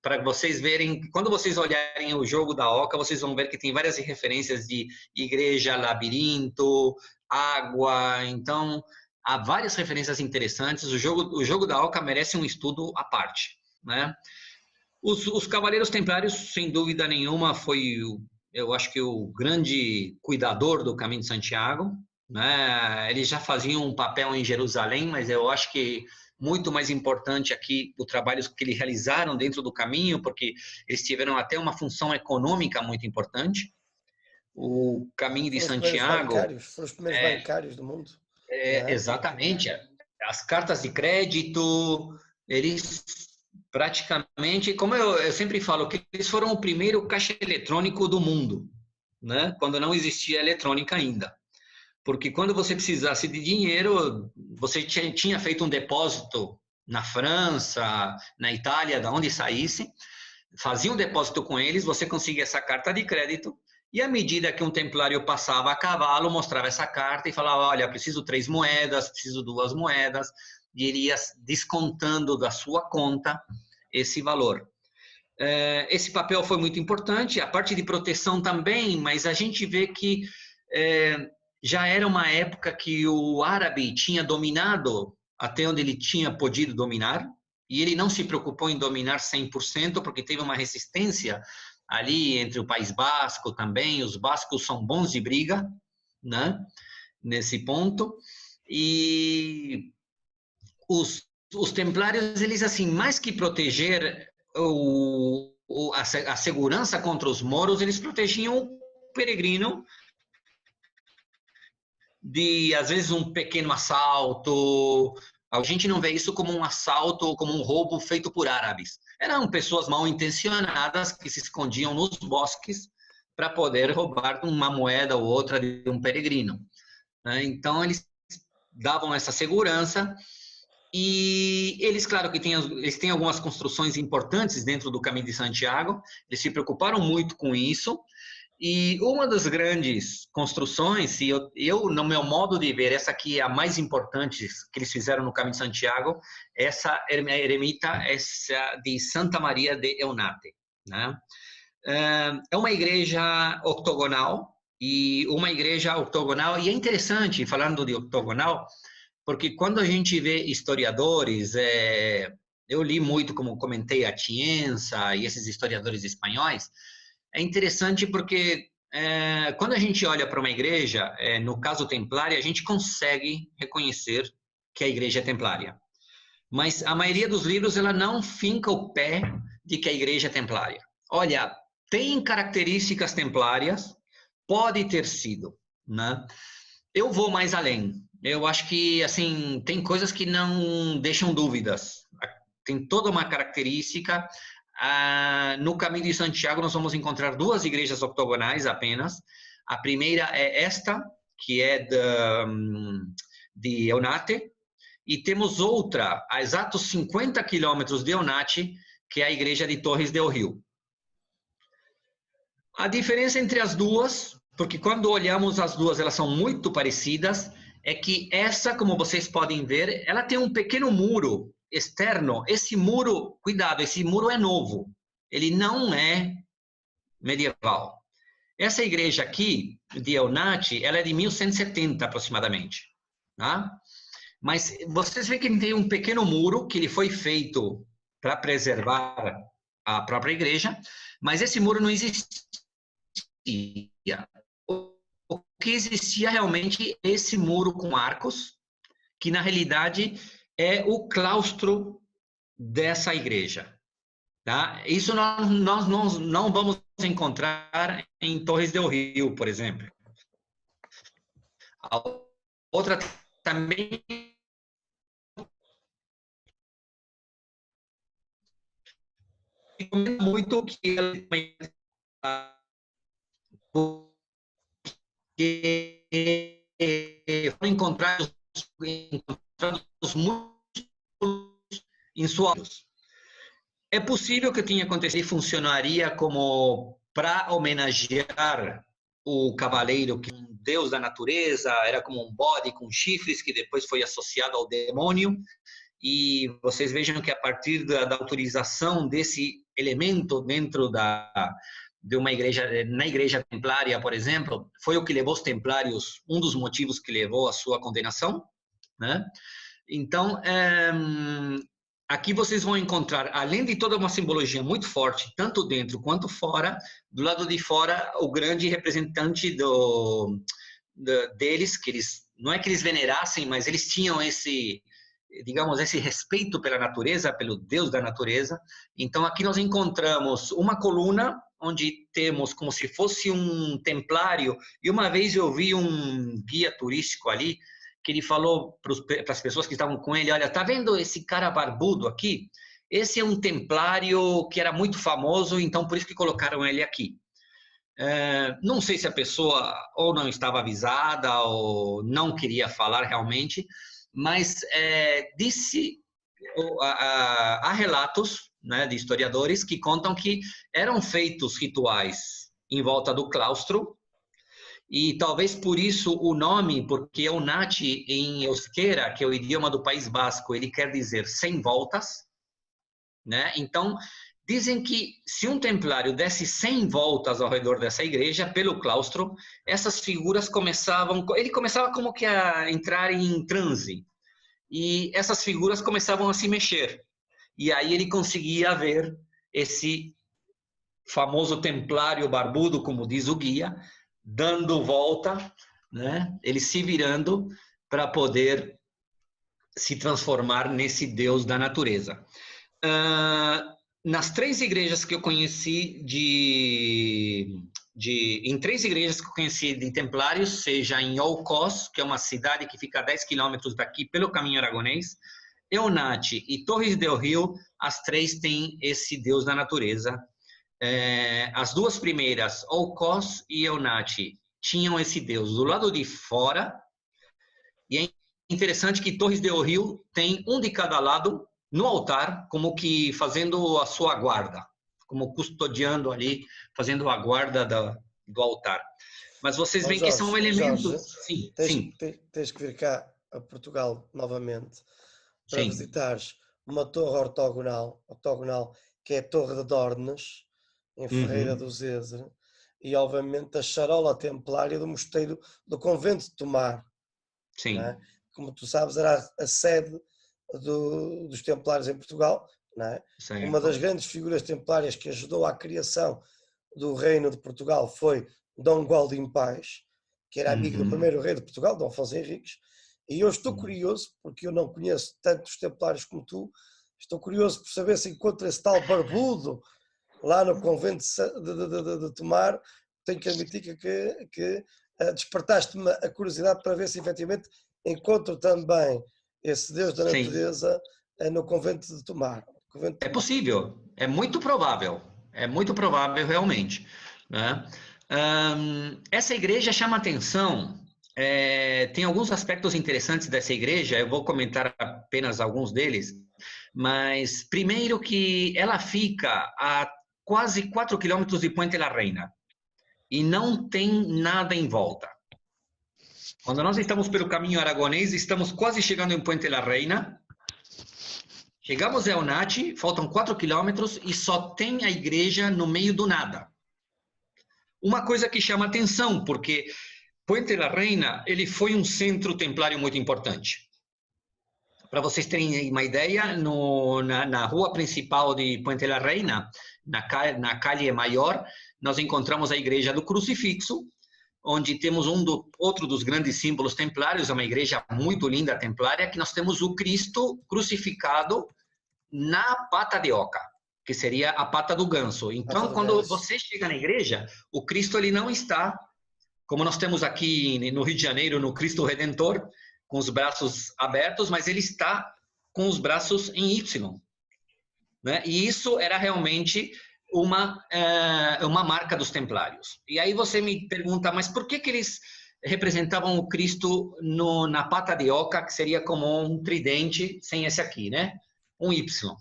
para vocês verem. Quando vocês olharem o jogo da oca, vocês vão ver que tem várias referências de igreja, labirinto, água. Então, há várias referências interessantes. O jogo da oca merece um estudo à parte, né? Os Cavaleiros Templários, sem dúvida nenhuma, eu acho que o grande cuidador do Caminho de Santiago, né? Eles já faziam um papel em Jerusalém, mas eu acho que muito mais importante aqui o trabalho que eles realizaram dentro do caminho, porque eles tiveram até uma função econômica muito importante. O Caminho de Santiago... Foram os primeiros bancários do mundo. Exatamente. As cartas de crédito, eles praticamente, como eu sempre falo, que eles foram o primeiro caixa eletrônico do mundo, né? Quando não existia eletrônica ainda. Porque quando você precisasse de dinheiro, você tinha feito um depósito na França, na Itália, de onde saísse, fazia um depósito com eles, você conseguia essa carta de crédito, e à medida que um templário passava a cavalo, mostrava essa carta e falava, olha, preciso 3 moedas, preciso 2 moedas, e ele ia descontando da sua conta esse valor. Esse papel foi muito importante, a parte de proteção também, mas a gente vê que já era uma época que o árabe tinha dominado até onde ele tinha podido dominar, e ele não se preocupou em dominar 100%, porque teve uma resistência ali entre o País Basco também. Os bascos são bons de briga, né? Nesse ponto. E os templários, eles, assim, mais que proteger a segurança contra os moros, eles protegiam o peregrino de, às vezes, um pequeno assalto, A gente não vê isso como um assalto ou como um roubo feito por árabes. Eram pessoas mal intencionadas que se escondiam nos bosques para poder roubar uma moeda ou outra de um peregrino. Então, eles davam essa segurança e eles, claro, que eles têm algumas construções importantes dentro do Caminho de Santiago, eles se preocuparam muito com isso. E uma das grandes construções, e eu, no meu modo de ver, essa aqui é a mais importante que eles fizeram no Caminho de Santiago, essa eremita, essa de Santa Maria de Eunate, né? É uma igreja octogonal, e é interessante, falando de octogonal, porque quando a gente vê historiadores, eu li muito, como comentei, Atienza e esses historiadores espanhóis. É interessante porque quando a gente olha para uma igreja, no caso templária, a gente consegue reconhecer que a igreja é templária. Mas a maioria dos livros ela não finca o pé de que a igreja é templária. Olha, tem características templárias, pode ter sido, né? Eu vou mais além. Eu acho que assim tem coisas que não deixam dúvidas. Tem toda uma característica. No Caminho de Santiago nós vamos encontrar duas igrejas octogonais apenas. A primeira é esta, que é de Eunate, e temos outra a exatos 50 quilômetros de Eunate, que é a igreja de Torres del Rio. A diferença entre as duas, porque quando olhamos as duas elas são muito parecidas, é que essa, como vocês podem ver, ela tem um pequeno muro externo. Esse muro, cuidado, esse muro é novo. Ele não é medieval. Essa igreja aqui, de Eunate, ela é de 1170 aproximadamente. Tá? Mas vocês veem que ele tem um pequeno muro que ele foi feito para preservar a própria igreja, mas esse muro não existia. O que existia realmente é esse muro com arcos, que na realidade é o claustro dessa igreja. Tá? Isso nós não vamos encontrar em Torres del Rio, por exemplo. A outra também muito que encontrar os músculos em sua. É possível que tenha acontecido e funcionaria como para homenagear o cavaleiro, que é um deus da natureza, era como um bode com chifres que depois foi associado ao demônio. E vocês vejam que a partir da autorização desse elemento dentro de uma igreja, na igreja templária, por exemplo, foi o que levou os templários, um dos motivos que levou à sua condenação, né? Então, aqui vocês vão encontrar, além de toda uma simbologia muito forte, tanto dentro quanto fora, do lado de fora, o grande representante deles, que eles, não é que eles venerassem, mas eles tinham esse, digamos, esse respeito pela natureza, pelo Deus da natureza. Então, aqui nós encontramos uma coluna, onde temos como se fosse um templário, e uma vez eu vi um guia turístico ali, que ele falou para as pessoas que estavam com ele, olha, tá vendo esse cara barbudo aqui? Esse é um templário que era muito famoso, então por isso que colocaram ele aqui. Não sei se a pessoa ou não estava avisada ou não queria falar realmente, mas há relatos, né, de historiadores que contam que eram feitos rituais em volta do claustro, e talvez por isso o nome, porque Eunate em euskera, que é o idioma do País Basco, ele quer dizer 100 voltas, né? Então, dizem que se um templário desse 100 voltas ao redor dessa igreja, pelo claustro, essas figuras ele começava como que a entrar em transe, e essas figuras começavam a se mexer, e aí ele conseguia ver esse famoso templário barbudo, como diz o guia, dando volta, né? Ele se virando para poder se transformar nesse Deus da natureza. Nas 3 igrejas que eu conheci em 3 igrejas que eu conheci de templários, seja em Oukos, que é uma cidade que fica a 10 quilômetros daqui pelo caminho aragonês, Eunate e Torres del Rio, as 3 têm esse Deus da natureza. As 2 primeiras, Oukos e Eunate, tinham esse Deus do lado de fora, e é interessante que Torres del Rio tem um de cada lado no altar, como que fazendo a sua guarda, como custodiando ali, fazendo a guarda do altar. Mas vocês veem que são elementos... Jorge, sim. Tens que vir cá a Portugal novamente para visitares uma torre ortogonal, que é a Torre de Dornes, em Ferreira do Zezer, e obviamente a charola templária do mosteiro do convento de Tomar. Sim. Não é? Como tu sabes, era a sede dos templários em Portugal. Não é? Uma das grandes figuras templárias que ajudou à criação do reino de Portugal foi Dom Gualdim Pais, que era amigo do primeiro rei de Portugal, Dom Afonso Henriques, e eu estou curioso, porque eu não conheço tantos templários como tu, estou curioso por saber se encontro esse tal barbudo lá no convento de Tomar. Tenho que admitir que despertaste-me a curiosidade para ver se efetivamente encontro também esse Deus da natureza no convento de Tomar. É possível, é muito provável realmente, né? Essa igreja chama atenção, tem alguns aspectos interessantes dessa igreja, eu vou comentar apenas alguns deles, mas primeiro que ela fica a quase 4 quilômetros de Puente la Reina e não tem nada em volta. Quando nós estamos pelo caminho aragonês, estamos quase chegando em Puente la Reina. Chegamos a Eunate, faltam 4 quilômetros e só tem a igreja no meio do nada. Uma coisa que chama atenção, porque Puente la Reina, ele foi um centro templário muito importante. Para vocês terem uma ideia, na rua principal de Puente la Reina, na Calle Maior, nós encontramos a igreja do Crucifixo, onde temos outro dos grandes símbolos templários, é uma igreja muito linda templária, que nós temos o Cristo crucificado na pata de oca, que seria a pata do ganso. Então, quando você chega na igreja, o Cristo ele não está, como nós temos aqui no Rio de Janeiro, no Cristo Redentor, com os braços abertos, mas ele está com os braços em Y. Né? E isso era realmente uma marca dos templários. E aí você me pergunta, mas por que eles representavam o Cristo na pata de oca, que seria como um tridente, sem esse aqui, né? Um Y.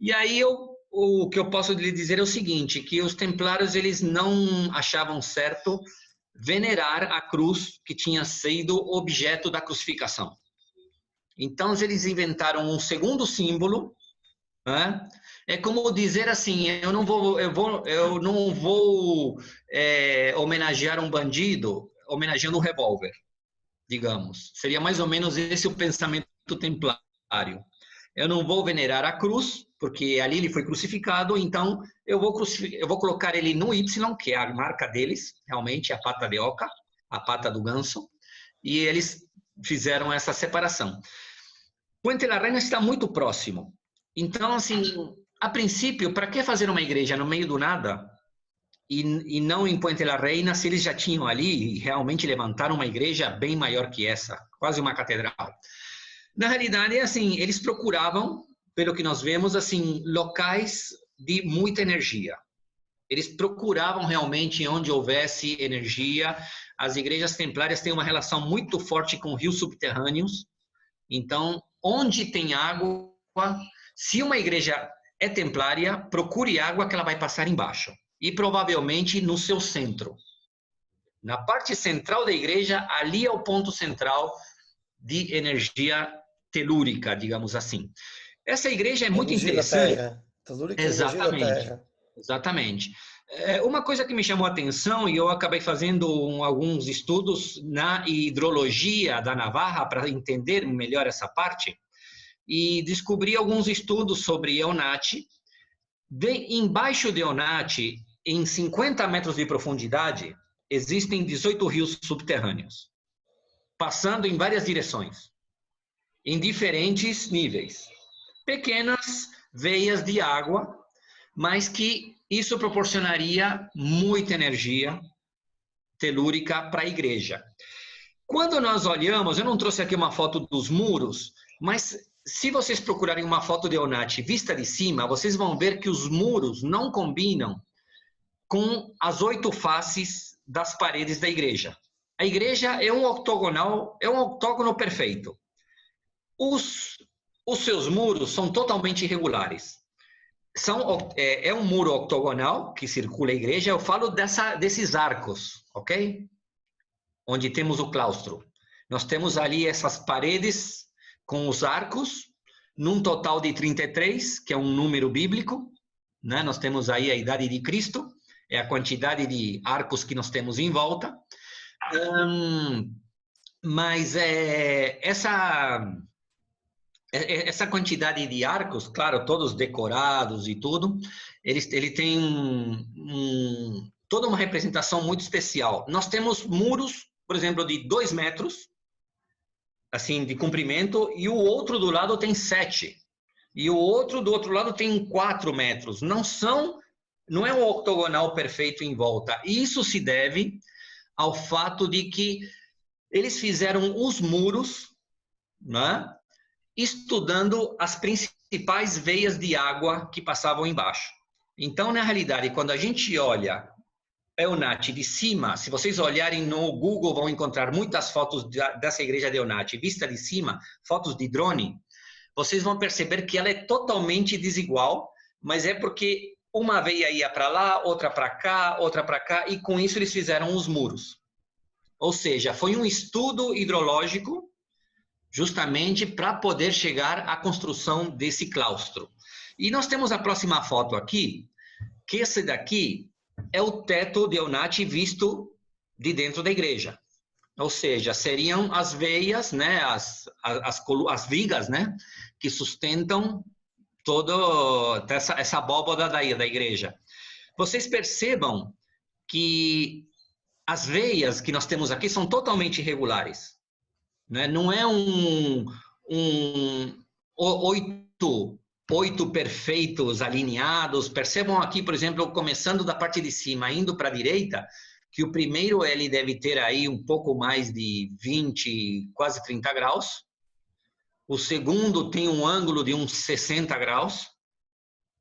E aí o que eu posso lhe dizer é o seguinte, que os templários eles não achavam certo venerar a cruz que tinha sido objeto da crucificação. Então eles inventaram um segundo símbolo, né? É como dizer assim, eu não vou homenagear um bandido homenageando um revólver, digamos. Seria mais ou menos esse o pensamento templário. Eu não vou venerar a cruz, porque ali ele foi crucificado, então eu vou colocar ele no Y, que é a marca deles, realmente, a pata de oca, a pata do ganso, e eles fizeram essa separação. Puente la Reina está muito próximo. Então, assim, a princípio, para que fazer uma igreja no meio do nada e não em Puente la Reina, se eles já tinham ali e realmente levantaram uma igreja bem maior que essa, quase uma catedral? Na realidade, assim, eles procuravam, pelo que nós vemos, assim, locais de muita energia. Eles procuravam realmente onde houvesse energia. As igrejas templárias têm uma relação muito forte com rios subterrâneos. Então, onde tem água, se uma igreja é templária, procure água que ela vai passar embaixo. E provavelmente no seu centro. Na parte central da igreja, ali é o ponto central de energia telúrica, digamos assim. Essa igreja é muito interessante. Telúrica, exatamente. Exatamente. Uma coisa que me chamou a atenção, e eu acabei fazendo alguns estudos na hidrologia da Navarra para entender melhor essa parte, e descobri alguns estudos sobre Eunate. Embaixo de Eunate, em 50 metros de profundidade, existem 18 rios subterrâneos, passando em várias direções, em diferentes níveis. Pequenas veias de água, mas que isso proporcionaria muita energia telúrica para a igreja. Quando nós olhamos, eu não trouxe aqui uma foto dos muros, mas se vocês procurarem uma foto de Onat vista de cima, vocês vão ver que os muros não combinam com as 8 faces das paredes da igreja. A igreja é um octógono perfeito. Os seus muros são totalmente irregulares. É um muro octogonal que circula a igreja. Eu falo desses arcos, ok? Onde temos o claustro. Nós temos ali essas paredes com os arcos, num total de 33, que é um número bíblico, né? Nós temos aí a idade de Cristo, é a quantidade de arcos que nós temos em volta. Mas essa quantidade de arcos, claro, todos decorados e tudo, ele tem toda uma representação muito especial. Nós temos muros, por exemplo, de 2 metros, assim, de comprimento, e o outro do lado tem 7. E o outro do outro lado tem 4 metros. Não é um octogonal perfeito em volta. E isso se deve ao fato de que eles fizeram os muros, né, estudando as principais veias de água que passavam embaixo. Então, na realidade, quando a gente olha Eunat de cima, se vocês olharem no Google, vão encontrar muitas fotos dessa igreja de Eunat, vista de cima, fotos de drone, vocês vão perceber que ela é totalmente desigual, mas é porque uma veia ia para lá, outra para cá, e com isso eles fizeram os muros. Ou seja, foi um estudo hidrológico justamente para poder chegar à construção desse claustro. E nós temos a próxima foto aqui, que esse daqui é o teto de Eunat visto de dentro da igreja. Ou seja, seriam as veias, né, as vigas, né, que sustentam toda essa abóbada da igreja. Vocês percebam que as veias que nós temos aqui são totalmente irregulares, né? Não é oito perfeitos alinhados. Percebam aqui, por exemplo, começando da parte de cima, indo para a direita, que o primeiro ele deve ter aí um pouco mais de 20, quase 30 graus. O segundo tem um ângulo de uns 60 graus,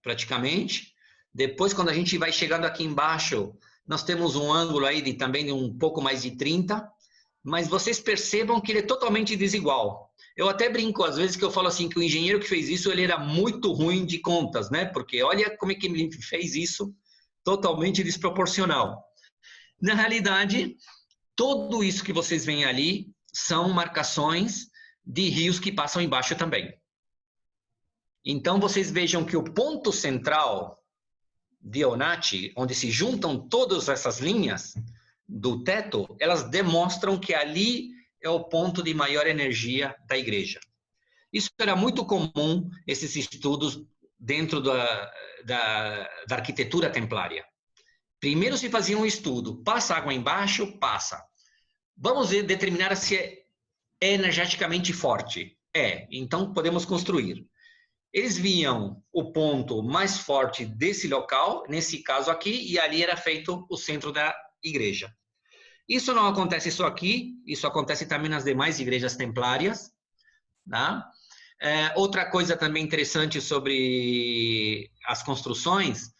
praticamente. Depois, quando a gente vai chegando aqui embaixo, nós temos um ângulo aí também de um pouco mais de 30. Mas vocês percebam que ele é totalmente desigual. Eu até brinco, às vezes, que eu falo assim, que o engenheiro que fez isso, ele era muito ruim de contas, né? Porque olha como é que ele fez isso, totalmente desproporcional. Na realidade, tudo isso que vocês veem ali são marcações de rios que passam embaixo também. Então, vocês vejam que o ponto central de Eunat, onde se juntam todas essas linhas do teto, elas demonstram que ali é o ponto de maior energia da igreja. Isso era muito comum, esses estudos dentro da arquitetura templária. Primeiro se fazia um estudo, passa água embaixo, passa. Vamos determinar se é energeticamente forte. Então podemos construir. Eles viam o ponto mais forte desse local, nesse caso aqui, e ali era feito o centro da igreja. Isso não acontece só aqui, isso acontece também nas demais igrejas templárias. Tá? Outra coisa também interessante sobre as construções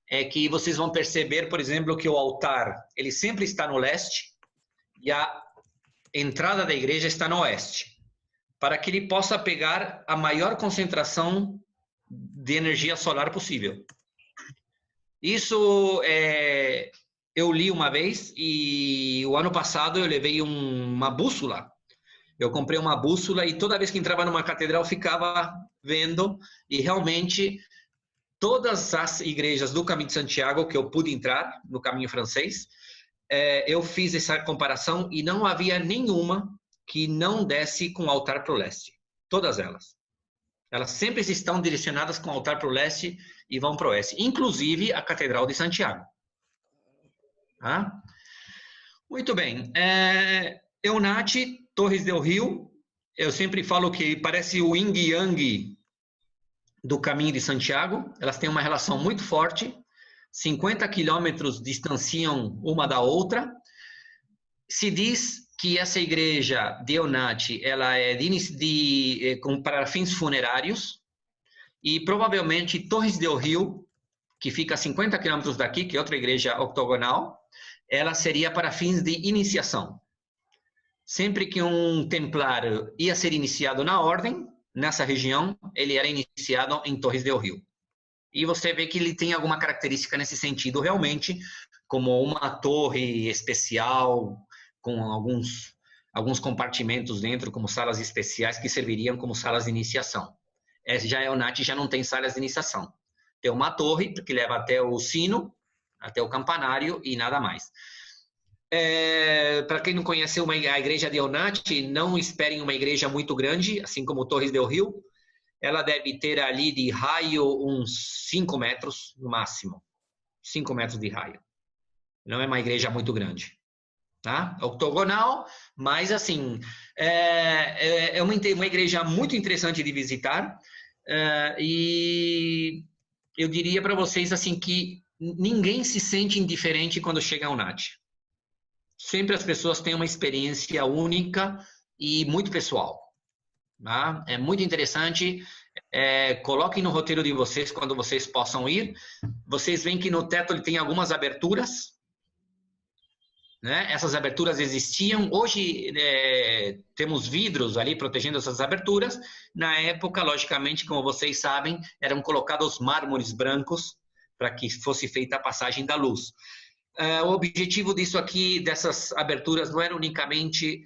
é que vocês vão perceber, por exemplo, que o altar ele sempre está no leste e a entrada da igreja está no oeste, para que ele possa pegar a maior concentração de energia solar possível. Isso eu li uma vez e o ano passado eu levei uma bússola. Eu comprei uma bússola e toda vez que entrava numa catedral eu ficava vendo, e realmente todas as igrejas do Caminho de Santiago que eu pude entrar, no Caminho Francês, eu fiz essa comparação e não havia nenhuma que não desce com o altar para o leste. Todas elas. Elas sempre estão direcionadas com o altar para o leste e vão para o oeste. Inclusive a Catedral de Santiago. Tá? Muito bem. Eunat, Torres del Rio, eu sempre falo que parece o yin e yang do Caminho de Santiago. Elas têm uma relação muito forte. 50 quilômetros distanciam uma da outra. se diz que essa igreja de Eunate, ela é para fins funerários, e provavelmente Torres del Rio, que fica a 50 quilômetros daqui, que é outra igreja octogonal, ela seria para fins de iniciação. Sempre que um templário ia ser iniciado na ordem, nessa região, ele era iniciado em Torres del Rio. E você vê que ele tem alguma característica nesse sentido, realmente, como uma torre especial, com alguns compartimentos dentro, como salas especiais, que serviriam como salas de iniciação. Já Eunate já não tem salas de iniciação. Tem uma torre que leva até o sino, até o campanário e nada mais. Para quem não conhece a igreja de Eunate, não esperem uma igreja muito grande, assim como Torres del Rio. Ela deve ter ali de raio uns 5 metros no máximo. 5 metros de raio. Não é uma igreja muito grande. Tá? Octogonal, mas assim, é uma igreja muito interessante de visitar. E eu diria para vocês assim que ninguém se sente indiferente quando chega a Eunate. Sempre as pessoas têm uma experiência única e muito pessoal. Tá? É muito interessante. Coloquem no roteiro de vocês quando vocês possam ir. Vocês veem que no teto ele tem algumas aberturas. Né? Essas aberturas existiam. Hoje temos vidros ali protegendo essas aberturas. Na época, logicamente, como vocês sabem, eram colocados mármores brancos para que fosse feita a passagem da luz. O objetivo disso aqui, dessas aberturas, não era unicamente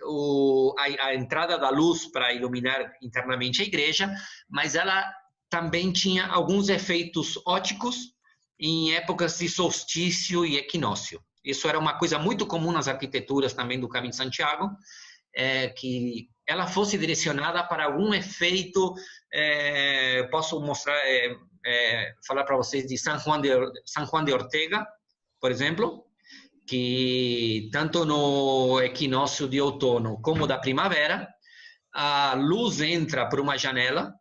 a entrada da luz para iluminar internamente a igreja, mas ela também tinha alguns efeitos óticos em épocas de solstício e equinócio. Isso era uma coisa muito comum nas arquiteturas também do Caminho de Santiago, que ela fosse direcionada para algum efeito. Posso mostrar, falar para vocês de San Juan de Ortega, por exemplo, que tanto no equinócio de outono como da primavera, a luz entra por uma janela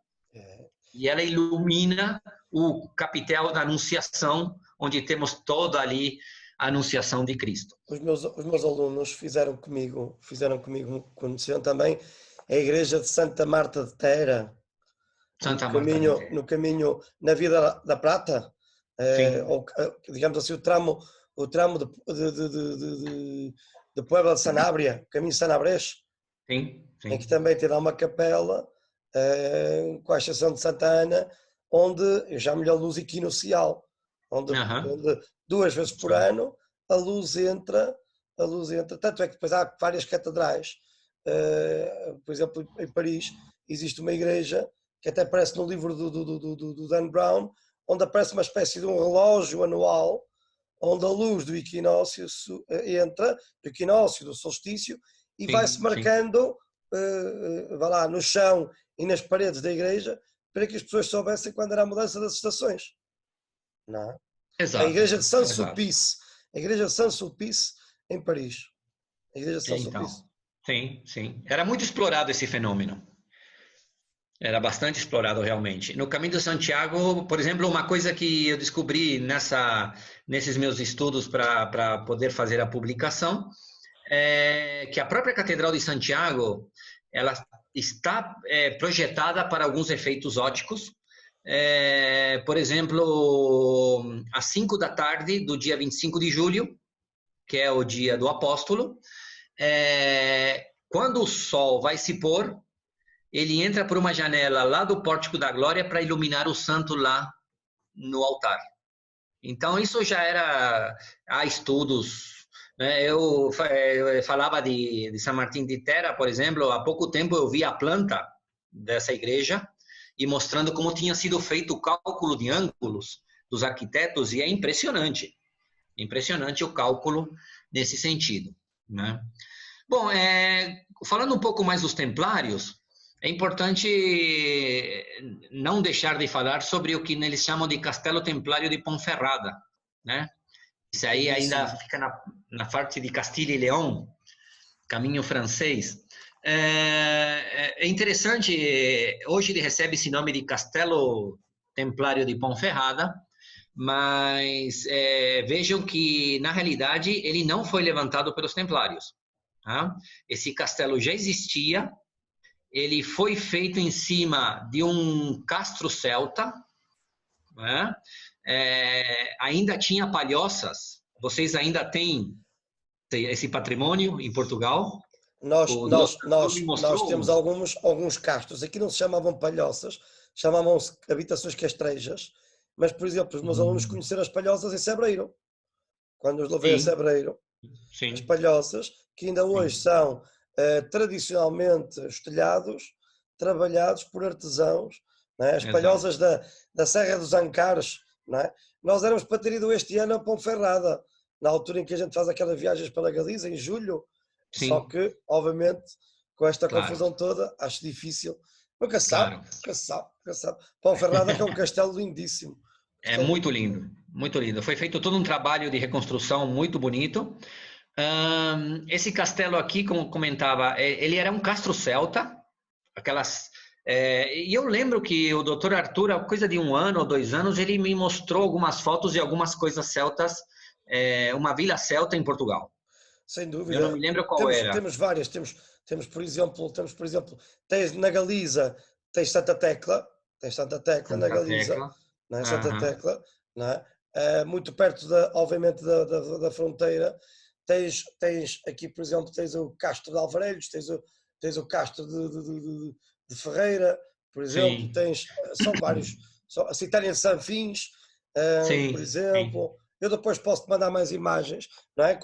e ela ilumina o capitel da Anunciação, onde temos toda ali a Anunciação de Cristo. Os meus alunos fizeram comigo, conheceram também a igreja de Santa Marta de Tera, no caminho, na Via da Prata, ou, digamos assim, o tramo de Puebla de Sanabria, caminho de Sanabres, em que também tem lá uma capela, com a exceção de Santa Ana, onde eu chamo-lhe a luz equinocial, onde 2 vezes por ano a luz entra, tanto é que depois há várias catedrais. Por exemplo, em Paris existe uma igreja que até aparece no livro do Dan Brown, onde aparece uma espécie de um relógio anual, onde a luz do equinócio entra, do equinócio, do solstício, e vai-se marcando vai lá, no chão e nas paredes da igreja, para que as pessoas soubessem quando era a mudança das estações. Não é? Exato, a igreja de Saint-Sulpice, em Paris. A igreja de Saint-Sulpice. Sim. Era muito explorado esse fenômeno. Era bastante explorado realmente. No Caminho de Santiago, por exemplo, uma coisa que eu descobri nesses meus estudos para poder fazer a publicação, é que a própria Catedral de Santiago, ela está projetada para alguns efeitos óticos. Por exemplo, às 5 da tarde do dia 25 de julho, que é o dia do apóstolo, quando o sol vai se pôr, ele entra por uma janela lá do Pórtico da Glória para iluminar o santo lá no altar. Então, isso já era... Há estudos, né? Eu falava de São Martín de Tera, por exemplo. Há pouco tempo eu vi a planta dessa igreja e mostrando como tinha sido feito o cálculo de ângulos dos arquitetos, e é impressionante. Impressionante o cálculo nesse sentido, né? Bom, falando um pouco mais dos templários, é importante não deixar de falar sobre o que eles chamam de Castelo Templário de Ponferrada, né? Isso aí ainda fica na parte de Castilha e León, caminho francês. É interessante, hoje ele recebe esse nome de Castelo Templário de Ponferrada, mas vejam que, na realidade, ele não foi levantado pelos templários. Tá? Esse castelo já existia, ele foi feito em cima de um castro celta, né? Ainda tinha palhoças. Vocês ainda têm esse patrimônio em Portugal? Nós, O nós, doutor me nós, nós mostrou temos uns. alguns castros, aqui não se chamavam palhoças, chamavam-se habitações castrejas, mas, por exemplo, os meus alunos conheceram as palhoças em Sebreiro, quando os levei a Sim, Sebreiro, as sim, palhoças, que ainda hoje sim. são tradicionalmente os telhados trabalhados por artesãos, não é? As Exato. palhosas da Serra dos Ancares, não é? Nós éramos para ter ido este ano a Ponferrada, na altura em que a gente faz aquelas viagens pela Galiza, em julho, só Sim, que, obviamente, com esta claro, confusão toda, acho difícil. Nunca se sabe, claro. nunca se sabe, nunca se sabe. Ponferrada que é um castelo lindíssimo. É Castelo muito lindíssimo. lindo, muito lindo. Foi feito todo um trabalho de reconstrução muito bonito. Esse castelo aqui, como comentava, ele era um castro celta, aquelas. E eu lembro que o doutor Arthur, há coisa de 1 ano ou 2 anos, ele me mostrou algumas fotos de algumas coisas celtas, uma vila celta em Portugal. Sem Eu não dúvida. me lembro qual Temos, era. temos várias, por exemplo, tens na Galiza, tens Santa Tecla, na Santa Galiza, Tecla. não é? Santa Aham. Tecla, não é? Muito perto, obviamente, da fronteira. Tens aqui, por exemplo, tens o Castro de Alvarelhos, tens o Castro de Ferreira, por exemplo, Sim, são vários, a Citéria de Sanfins, por sim, sim, exemplo. Eu depois posso te mandar mais imagens, não é? sim, sim.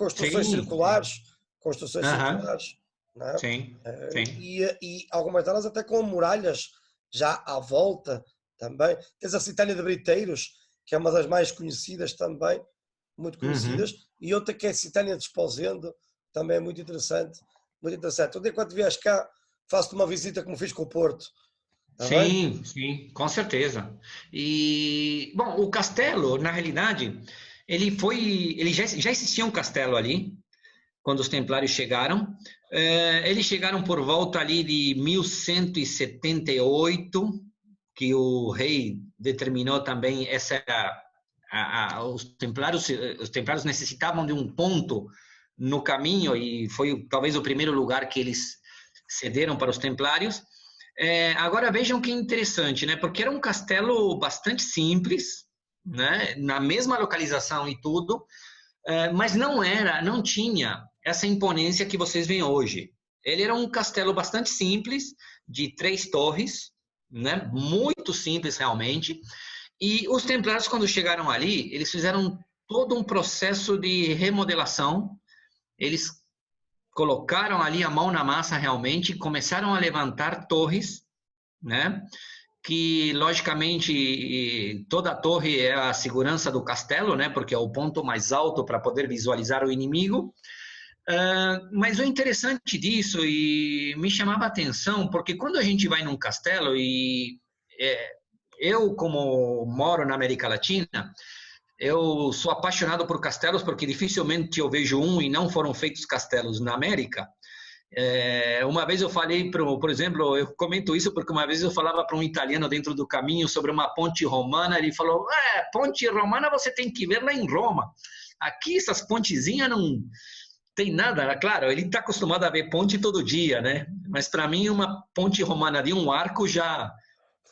Construções Aham. circulares, não é? Sim, sim. E algumas delas até com muralhas já à volta também. Tens a Citéria de Briteiros, que é uma das mais conhecidas também, muito conhecidas, Uhum. e outra que é a Citéria de Esposendo, também é muito interessante, muito interessante. Um dia quando vieres cá, faço-te uma visita como fiz com o Porto, está bem? Sim, sim, com certeza. E, bom, o castelo, na realidade, ele já existia um castelo ali, quando os templários chegaram. Eles chegaram por volta ali de 1178, que o rei determinou também os templários necessitavam de um ponto no caminho e foi talvez o primeiro lugar que eles cederam para os templários. Agora vejam que interessante, né? Porque era um castelo bastante simples, né? Na mesma localização e tudo, mas não tinha essa imponência que vocês veem hoje. Ele era um castelo bastante simples, de 3 torres, né? Muito simples realmente. E os templários, quando chegaram ali, eles fizeram todo um processo de remodelação. Eles colocaram ali a mão na massa realmente, começaram a levantar torres, né? Que logicamente toda a torre é a segurança do castelo, né? Porque é o ponto mais alto para poder visualizar o inimigo. Mas o interessante disso e me chamava a atenção, porque quando a gente vai num castelo e eu, como moro na América Latina, eu sou apaixonado por castelos porque dificilmente eu vejo um e não foram feitos castelos na América. Uma vez eu falei, por exemplo, eu comento isso porque uma vez eu falava para um italiano dentro do caminho sobre uma ponte romana, ele falou, ponte romana você tem que ver lá em Roma. Aqui essas pontezinhas não tem nada, claro, ele está acostumado a ver ponte todo dia, né? Mas para mim uma ponte romana de um arco já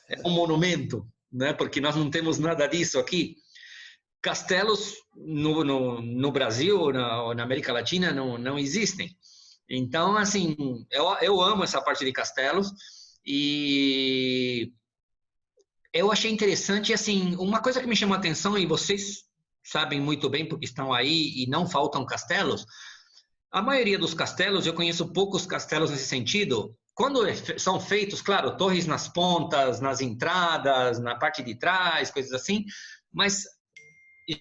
é um monumento, né? Porque nós não temos nada disso aqui. Castelos no Brasil, na América Latina, não existem. Então, assim, eu amo essa parte de castelos e eu achei interessante, assim, uma coisa que me chamou a atenção, e vocês sabem muito bem porque estão aí e não faltam castelos, a maioria dos castelos, eu conheço poucos castelos nesse sentido, quando são feitos, claro, torres nas pontas, nas entradas, na parte de trás, coisas assim, mas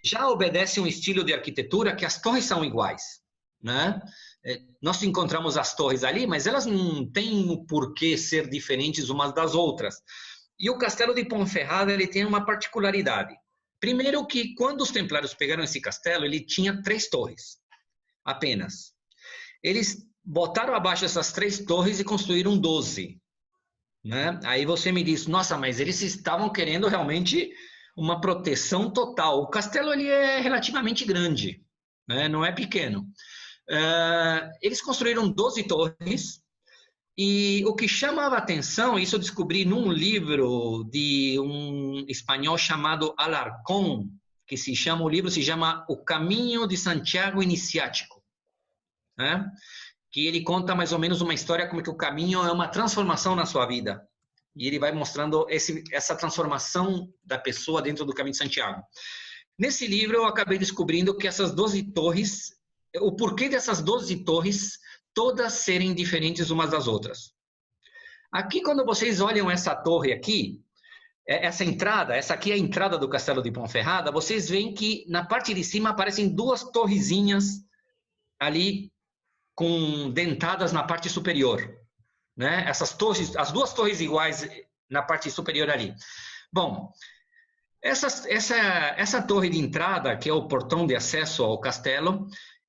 já obedece um estilo de arquitetura que as torres são iguais, né? Nós encontramos as torres ali, mas elas não têm o porquê ser diferentes umas das outras. E o castelo de Ponferrada ele tem uma particularidade. Primeiro que quando os templários pegaram esse castelo, ele tinha 3 torres, apenas. Eles botaram abaixo essas 3 torres e construíram 12. Né? Aí você me diz, nossa, mas eles estavam querendo realmente uma proteção total. O castelo ele é relativamente grande, né? Não é pequeno. Eles construíram 12 torres e o que chamava a atenção, isso eu descobri num livro de um espanhol chamado Alarcón, que o livro se chama O Caminho de Santiago Iniciático, né? Que ele conta mais ou menos uma história como que o caminho é uma transformação na sua vida. E ele vai mostrando essa transformação da pessoa dentro do caminho de Santiago. Nesse livro eu acabei descobrindo que essas 12 torres, o porquê dessas 12 torres todas serem diferentes umas das outras. Aqui, quando vocês olham essa torre aqui, essa entrada, essa aqui é a entrada do Castelo de Ponferrada, vocês veem que na parte de cima aparecem duas torrezinhas ali com dentadas na parte superior, né? Essas torres, as duas torres iguais na parte superior ali. Bom, essa torre de entrada, que é o portão de acesso ao castelo,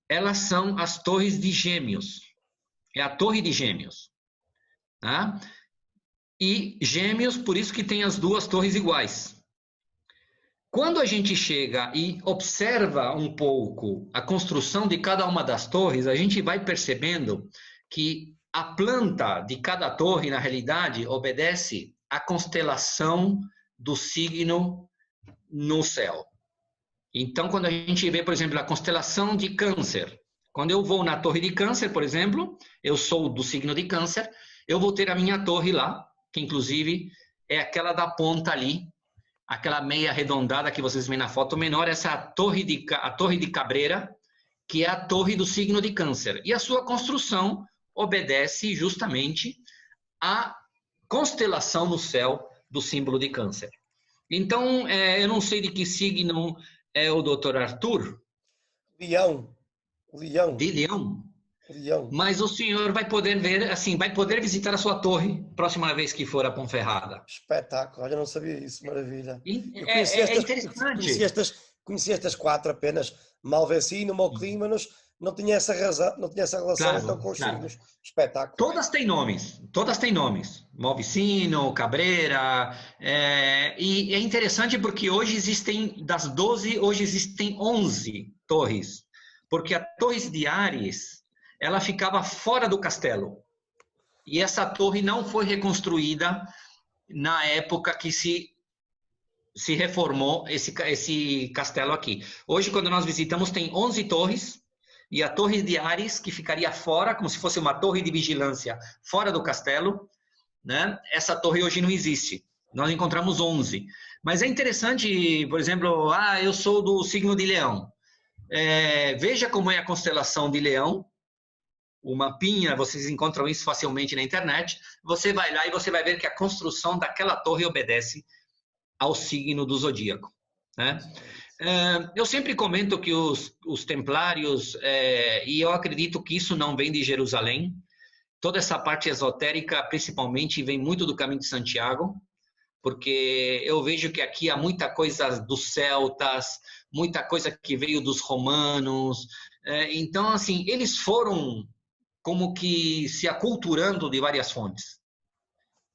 elas são as torres de Gêmeos. É a torre de Gêmeos, tá? E Gêmeos, por isso que tem as duas torres iguais. Quando a gente chega e observa um pouco a construção de cada uma das torres, a gente vai percebendo que a planta de cada torre, na realidade, obedece à constelação do signo no céu. Então, quando a gente vê, por exemplo, a constelação de Câncer, quando eu vou na torre de Câncer, por exemplo, eu sou do signo de Câncer, eu vou ter a minha torre lá, que inclusive é aquela da ponta ali, aquela meia arredondada que vocês veem na foto menor, essa a torre de Cabreira, que é a torre do signo de Câncer. E a sua construção obedece justamente à constelação no céu do símbolo de Câncer. Então, eu não sei de que signo é o Dr. Arthur. Leão. Leão. De Leão. Leão. Mas o senhor vai poder ver, assim, vai poder visitar a sua torre próxima vez que for a Ponferrada. Espetáculo, eu não sabia isso, maravilha. É interessante. Conheci estas 4 apenas, Malvecino, Moclímanos, não tinha essa relação Claro, então com os claro. signos. Espetáculo. Todas têm nomes. Malvicino, Cabreira, e é interessante porque hoje existem, das 12, hoje existem 11 torres, porque a Torre de Ares, ela ficava fora do castelo, e essa torre não foi reconstruída na época que se reformou esse castelo aqui. Hoje, quando nós visitamos, tem 11 torres, e a Torre de Ares, que ficaria fora, como se fosse uma torre de vigilância fora do castelo, né? Essa torre hoje não existe. Nós encontramos 11. Mas é interessante, por exemplo, eu sou do signo de Leão. Veja como é a constelação de Leão. O mapinha, vocês encontram isso facilmente na internet. Você vai lá e você vai ver que a construção daquela torre obedece ao signo do zodíaco, né? Eu sempre comento que os templários, e eu acredito que isso não vem de Jerusalém, toda essa parte esotérica, principalmente, vem muito do Caminho de Santiago, porque eu vejo que aqui há muita coisa dos celtas, muita coisa que veio dos romanos. Então, assim, eles foram como que se aculturando de várias fontes.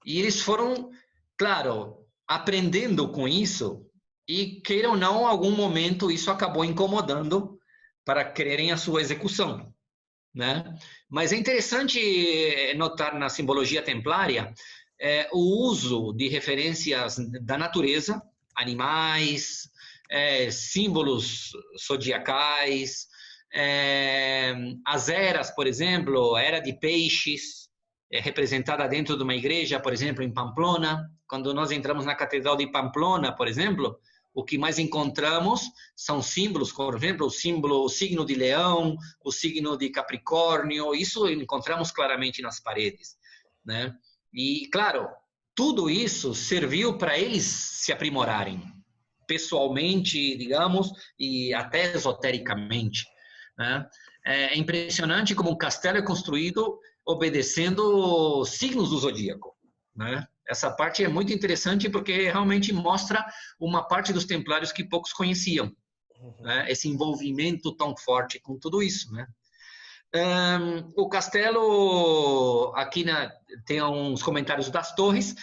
E eles foram, claro, aprendendo com isso, e, queira ou não, em algum momento isso acabou incomodando para quererem a sua execução, né? Mas é interessante notar na simbologia templária o uso de referências da natureza, animais, símbolos zodiacais, as eras, por exemplo, a era de peixes, representada dentro de uma igreja, por exemplo, em Pamplona. Quando nós entramos na Catedral de Pamplona, por exemplo, o que mais encontramos são símbolos, por exemplo, o signo de Leão, o signo de Capricórnio, isso encontramos claramente nas paredes, né? E, claro, tudo isso serviu para eles se aprimorarem, pessoalmente, digamos, e até esotericamente, né? É impressionante como um castelo é construído obedecendo signos do zodíaco, né? Essa parte é muito interessante porque realmente mostra uma parte dos templários que poucos conheciam, né? Esse envolvimento tão forte com tudo isso, né? O castelo, tem uns comentários das torres.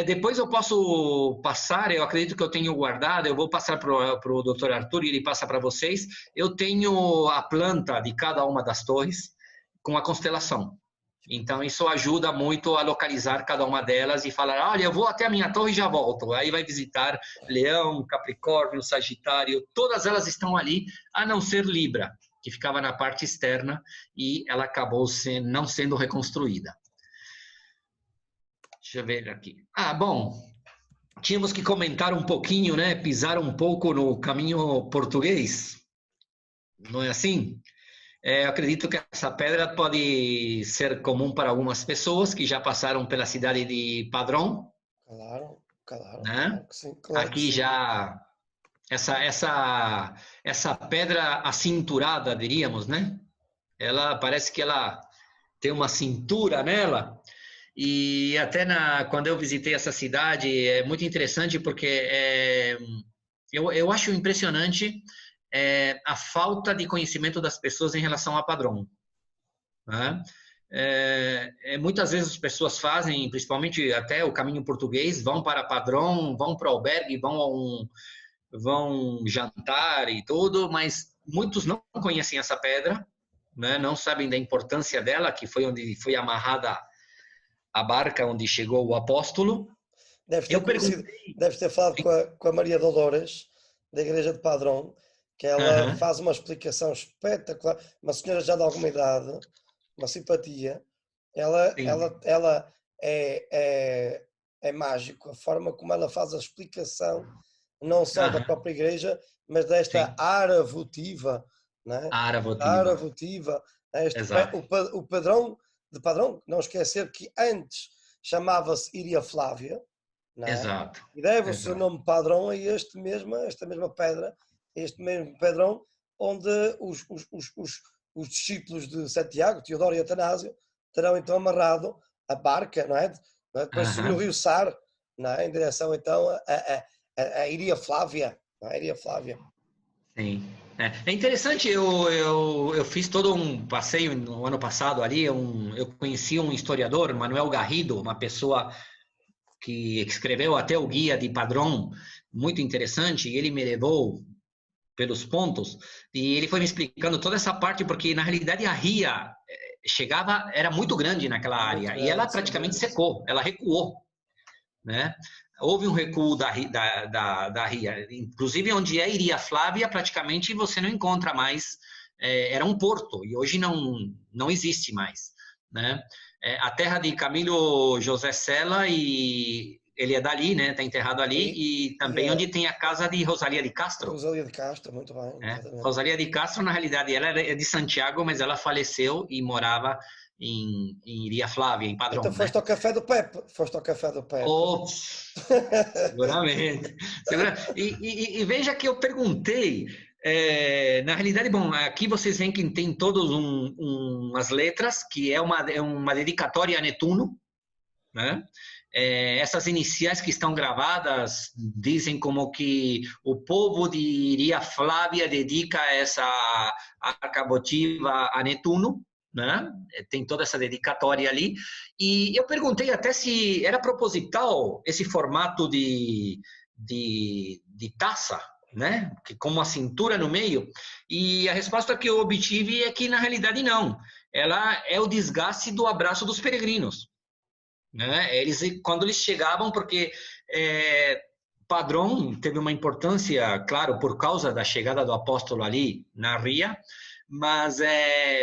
Depois eu posso passar, eu acredito que eu tenho guardado, eu vou passar para o Dr. Arthur e ele passa para vocês. Eu tenho a planta de cada uma das torres com a constelação. Então, isso ajuda muito a localizar cada uma delas e falar, olha, eu vou até a minha torre e já volto. Aí vai visitar Leão, Capricórnio, Sagitário, todas elas estão ali, a não ser Libra, que ficava na parte externa e ela acabou não sendo reconstruída. Deixa eu ver aqui. Bom, tínhamos que comentar um pouquinho, né? Pisar um pouco no caminho português. Não é assim? Eu acredito que essa pedra pode ser comum para algumas pessoas que já passaram pela cidade de Padrón. Claro, claro, Né? claro que sim, claro Aqui que sim. já essa pedra acinturada, diríamos, né? Ela parece que ela tem uma cintura nela. E até quando eu visitei essa cidade, é muito interessante porque eu acho impressionante a falta de conhecimento das pessoas em relação a Padrón. Né? Muitas vezes as pessoas fazem, principalmente até o caminho português, vão para Padrón, vão para o albergue, vão jantar e tudo, mas muitos não conhecem essa pedra, né? Não sabem da importância dela, que foi onde foi amarrada a barca onde chegou o apóstolo. Deve ter falado com a Maria Dolores, da igreja de Padrón, que ela faz uma explicação espetacular, uma senhora já de alguma idade, uma simpatia. Ela é mágico, a forma como ela faz a explicação, não só da própria igreja, mas desta área votiva, né? Área votiva. O padrão de Padrón, não esquecer que antes chamava-se Iria Flávia, não é? Exato. E deve o seu nome Padrón a esta mesma pedra, este mesmo Padrón, onde os discípulos de Santiago, Teodoro e Atanásio, terão então amarrado a barca, não é? Para subir o rio Sar, não é? Em direção então a Iria Flávia, não é? Iria Flávia. Sim. É interessante, eu fiz todo um passeio no ano passado ali, eu conheci um historiador, Manuel Garrido, uma pessoa que escreveu até o guia de Padrón, muito interessante, e ele me levou pelos pontos, e ele foi me explicando toda essa parte, porque na realidade a ria era muito grande naquela área, e ela praticamente secou, ela recuou, né? Houve um recuo da ria, inclusive onde Iria Flávia, praticamente você não encontra mais, era um porto, e hoje não existe mais, né? A terra de Camilo José Cela, e ele é dali, né? Está enterrado ali, e também onde tem a casa de Rosalia de Castro. Rosalia de Castro, muito bem. Rosalia de Castro, na realidade, ela é de Santiago, mas ela faleceu e morava em Iria Flávia, em Padrón. Então foste ao café do Pepe. Seguramente. E veja que eu perguntei, na realidade, bom, aqui vocês veem que tem todas umas letras, que é uma dedicatória a Netuno, né? Essas iniciais que estão gravadas dizem como que o povo de Iria Flávia dedica essa arca votiva a Netuno, né? Tem toda essa dedicatória ali, e eu perguntei até se era proposital esse formato de taça, né? Com uma cintura no meio, e a resposta que eu obtive é que na realidade não, ela é o desgaste do abraço dos peregrinos, né? Quando eles chegavam, porque Padrón teve uma importância, claro, por causa da chegada do apóstolo ali na ria, mas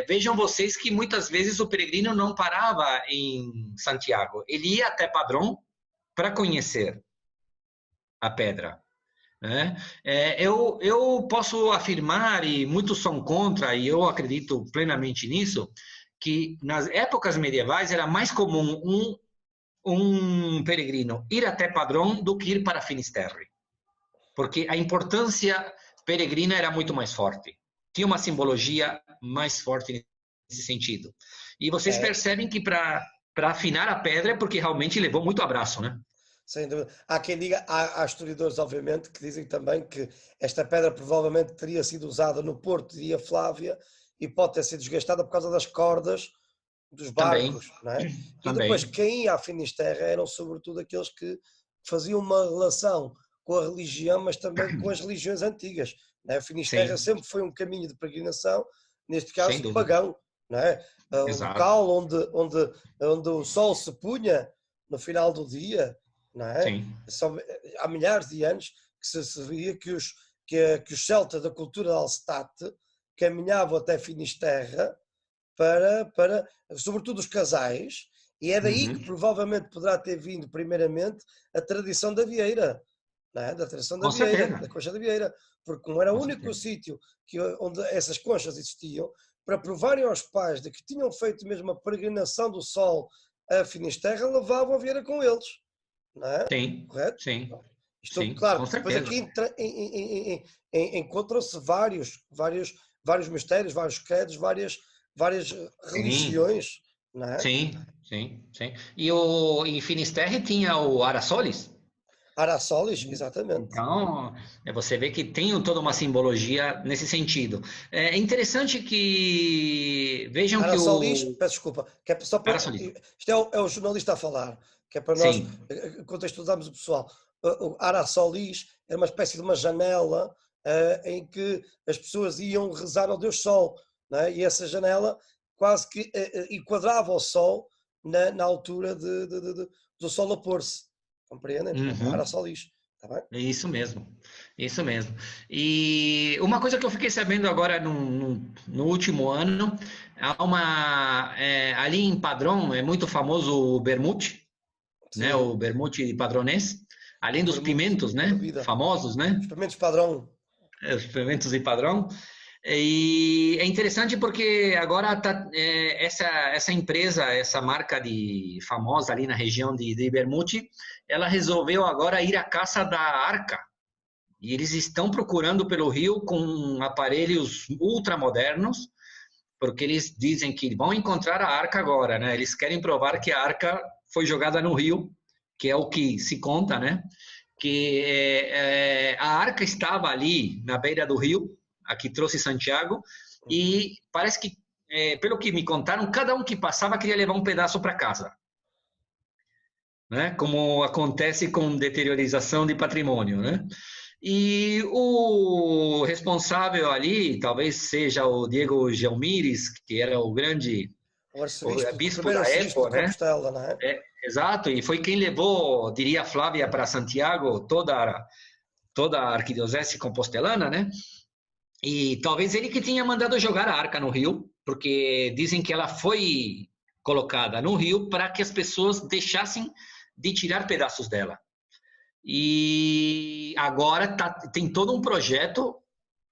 vejam vocês que muitas vezes o peregrino não parava em Santiago, ele ia até Padrón para conhecer a pedra, né? Eu posso afirmar, e muitos são contra, e eu acredito plenamente nisso, que nas épocas medievais era mais comum um peregrino ir até Padrón do que ir para Finisterre, porque a importância peregrina era muito mais forte, tinha uma simbologia mais forte nesse sentido. E vocês percebem que para afinar a pedra é porque realmente levou muito abraço, né? Sem dúvida. Há quem diga, há historiadores, obviamente, que dizem também que esta pedra provavelmente teria sido usada no porto de Iria Flávia e pode ter sido desgastada por causa das cordas dos barcos, não é? E depois quem ia à Finisterra eram sobretudo aqueles que faziam uma relação com a religião, mas também com as religiões antigas. Não é? A Finisterra sempre foi um caminho de peregrinação, neste caso pagão, não é? O local onde o sol se punha no final do dia, não é? Há milhares de anos que se via que os celtas da cultura de Alcetate caminhavam até Finisterra para sobretudo os casais, e é daí que provavelmente poderá ter vindo primeiramente a tradição da vieira, não é? Da tradição da vieira, da concha da vieira, porque como era o único sítio onde essas conchas existiam, para provarem aos pais de que tinham feito mesmo a peregrinação do sol a Finisterra, levavam a vieira com eles, não é? Sim, correto? Sim. Isto, Sim, claro, depois aqui encontram-se vários mistérios, vários credos, várias religiões, não é? Sim. E em Finisterre tinha o Araçolis. Araçolis, exatamente. Então, você vê que tem toda uma simbologia nesse sentido. É interessante que vejam Araçolis, que o... peço desculpa, que é só para, isto é o jornalista a falar, que é para nós contextualizarmos o pessoal. O Araçolis era uma espécie de uma janela em que as pessoas iam rezar ao Deus Sol, não é? E essa janela quase que enquadrava o Sol na altura do Sol a pôr-se. Compreendem? Araçolis. Tá bem? Isso mesmo. E uma coisa que eu fiquei sabendo agora no último ano, há ali em Padrón é muito famoso o vermute, né? O vermute padronês, além dos pimentos, né? Famosos, né? Os pimentos Padrón. Os pimentos de Padrón. E é interessante porque agora essa empresa, essa marca famosa ali na região de Vermute, ela resolveu agora ir à caça da arca. E eles estão procurando pelo rio com aparelhos ultramodernos, porque eles dizem que vão encontrar a arca agora, né? Eles querem provar que a arca foi jogada no rio, que é o que se conta, né? Que a arca estava ali na beira do rio, aqui trouxe Santiago, e parece que, pelo que me contaram, cada um que passava queria levar um pedaço para casa. Né? Como acontece com deteriorização de patrimônio. Né? E o responsável ali, talvez seja o Diego Gelmires, que era o grande bispo da época, né? Compostela, não é? Exato, e foi quem levou, diria Flávia, para Santiago toda a arquidiocese compostelana, né? E talvez ele que tinha mandado jogar a arca no rio, porque dizem que ela foi colocada no rio para que as pessoas deixassem de tirar pedaços dela. E agora tem todo um projeto,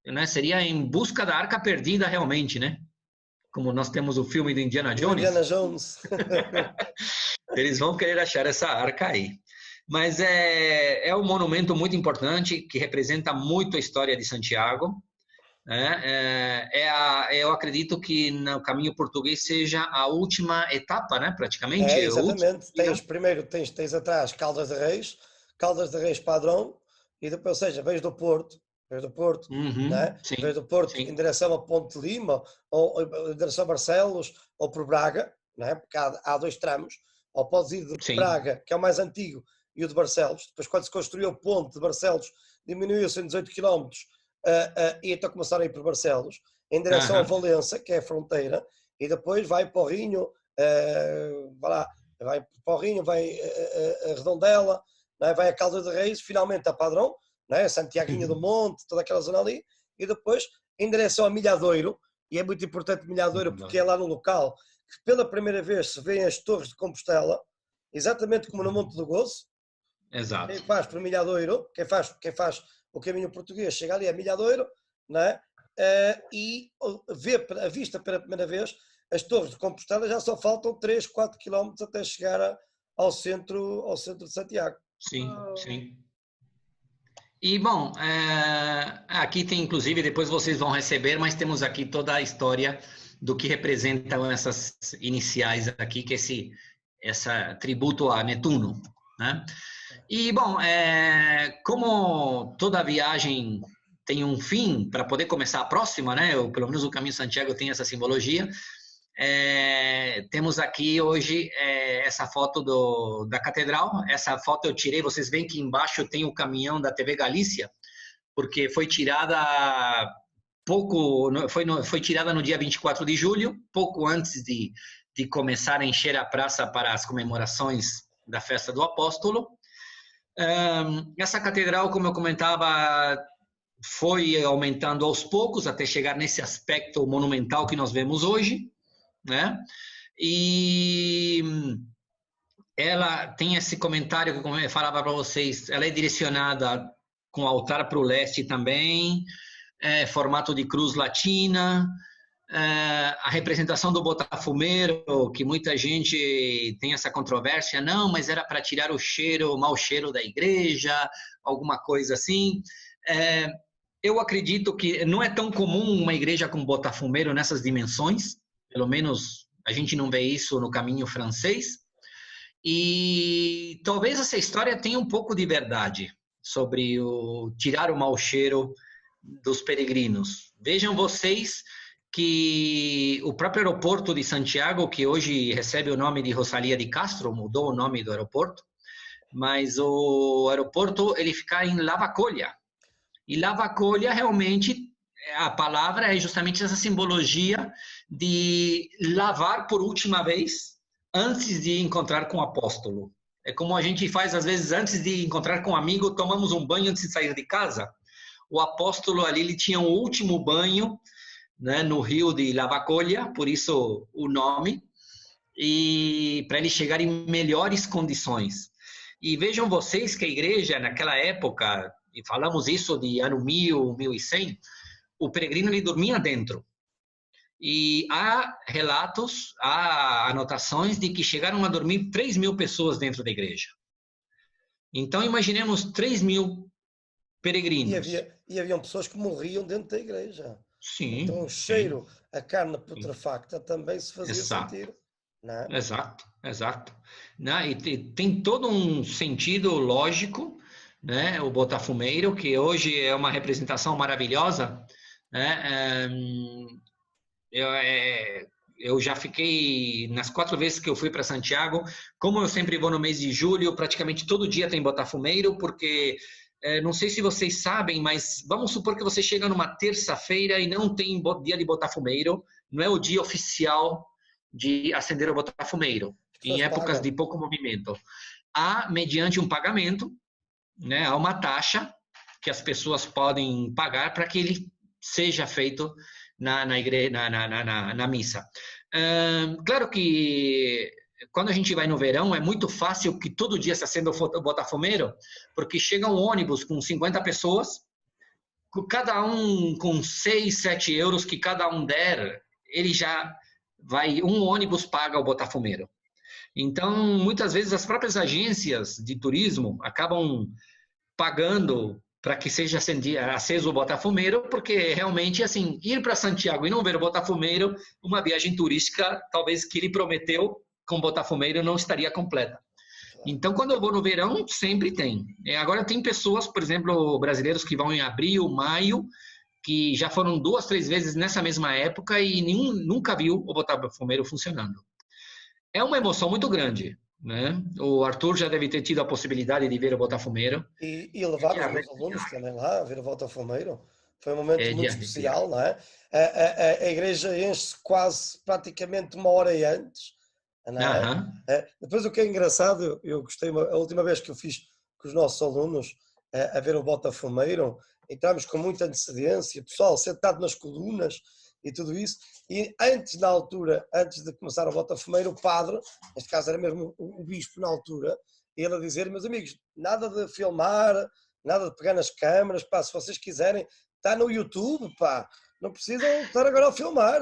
né? Seria em busca da arca perdida realmente, né? Como nós temos o filme do Indiana Jones. Indiana Jones. Eles vão querer achar essa arca aí. Mas é um monumento muito importante que representa muito a história de Santiago. Eu acredito que no caminho português seja a última etapa, né? Praticamente. Exatamente. Tens atrás Caldas de Reis, Padrón, e depois, ou seja, vens do Porto, né? Vens do Porto em direção a Ponte de Lima, ou em direção a Barcelos, ou por Braga, né? Porque há dois tramos, ou podes ir de Braga, que é o mais antigo, e o de Barcelos. Depois, quando se construiu o ponte de Barcelos, diminuiu-se em 18 km, e então começaram a ir por Barcelos, em direção a Valença, que é a fronteira, e depois vai para o Rinho, vai para o Rinho, vai a Redondela, né? Vai a Caldas de Reis, finalmente a Padrón, né? Santiaguinha do Monte, toda aquela zona ali, e depois em direção a Milhadoiro, e é muito importante Milhadoiro porque é lá no local que pela primeira vez se vêem as torres de Compostela, exatamente como no Monte do Gozo. Exato. Quem faz por Milhadoiro, quem faz o caminho português, chega ali a Milhadoiro, né? E vê a vista pela primeira vez as torres de Compostela, já só faltam 3, 4 km até chegar ao centro de Santiago. Sim. E, bom, aqui tem, inclusive, depois vocês vão receber, mas temos aqui toda a história do que representam essas iniciais aqui, que é esse tributo a Netuno, né? E, bom, como toda viagem tem um fim para poder começar a próxima, né? Ou pelo menos o Caminho de Santiago tem essa simbologia. Temos aqui hoje essa foto da catedral. Essa foto eu tirei, vocês veem que embaixo tem o caminhão da TV Galícia, porque foi tirada foi tirada no dia 24 de julho, pouco antes de começar a encher a praça para as comemorações da festa do apóstolo. Essa catedral, como eu comentava, foi aumentando aos poucos até chegar nesse aspecto monumental que nós vemos hoje, né? E ela tem esse comentário que, como eu falava para vocês, ela é direcionada com altar para o leste também, formato de cruz latina, a representação do botafumeiro, que muita gente tem essa controvérsia, não, mas era para tirar o mau cheiro da igreja, alguma coisa assim. Eu acredito que não é tão comum uma igreja com botafumeiro nessas dimensões, pelo menos a gente não vê isso no Caminho Francês, e talvez essa história tenha um pouco de verdade sobre tirar o mau cheiro dos peregrinos. Vejam vocês que o próprio aeroporto de Santiago, que hoje recebe o nome de Rosalía de Castro, mudou o nome do aeroporto, mas o aeroporto ele fica em Lavacolla. E Lavacolla, realmente, a palavra é justamente essa simbologia de lavar por última vez antes de encontrar com o apóstolo. É como a gente faz, às vezes, antes de encontrar com um amigo, tomamos um banho antes de sair de casa. O apóstolo ali, ele tinha um último banho, né, no rio de Lavacolla, por isso o nome, e para ele chegar em melhores condições. E vejam vocês que a igreja, naquela época, e falamos isso de ano 1000, 1100, o peregrino ele dormia dentro. E há relatos, há anotações de que chegaram a dormir 3.000 pessoas dentro da igreja. Então, imaginemos 3.000 peregrinos. E haviam pessoas que morriam dentro da igreja. Sim. Então, o cheiro, a carne putrefacta também se fazia Exato. sentir. Não é? Exato, exato. E tem todo um sentido lógico, né? O botafumeiro, que hoje é uma representação maravilhosa, né? Eu já fiquei, nas 4 vezes que eu fui para Santiago, como eu sempre vou no mês de julho, praticamente todo dia tem botafumeiro, porque não sei se vocês sabem, mas vamos supor que você chega numa terça-feira e não tem dia de botafumeiro, não é o dia oficial de acender o botafumeiro, em épocas de pouco movimento. Há, mediante um pagamento, né, há uma taxa que as pessoas podem pagar para que ele seja feito na missa. Claro que quando a gente vai no verão, é muito fácil que todo dia se acenda o botafumeiro, porque chega um ônibus com 50 pessoas, cada um com 6, 7 euros que cada um der, ele já vai, um ônibus paga o botafumeiro. Então, muitas vezes, as próprias agências de turismo acabam pagando para que seja aceso o botafumeiro, porque realmente, assim, ir para Santiago e não ver o botafumeiro, uma viagem turística, talvez que ele prometeu com botafumeiro, não estaria completa. Então, quando eu vou no verão, sempre tem. Agora, tem pessoas, por exemplo, brasileiros que vão em abril, maio, que já foram 2, 3 vezes nessa mesma época e nunca viu o botafumeiro funcionando. É uma emoção muito grande, né? O Arthur já deve ter tido a possibilidade de ver o botafumeiro. E levar os meus alunos também lá a ver o botafumeiro. Foi um momento muito especial, não é? A igreja enche-se praticamente 1 hora antes. Não é? Depois, o que é engraçado, eu gostei, a última vez que eu fiz com os nossos alunos a ver o botafumeiro, entramos com muita antecedência, pessoal sentado nas colunas e tudo isso, e antes de começar o botafumeiro, o padre, neste caso era mesmo o bispo na altura, ele a dizer: meus amigos, nada de filmar, nada de pegar nas câmaras, pá, se vocês quiserem, está no YouTube, pá, não precisam estar agora a filmar.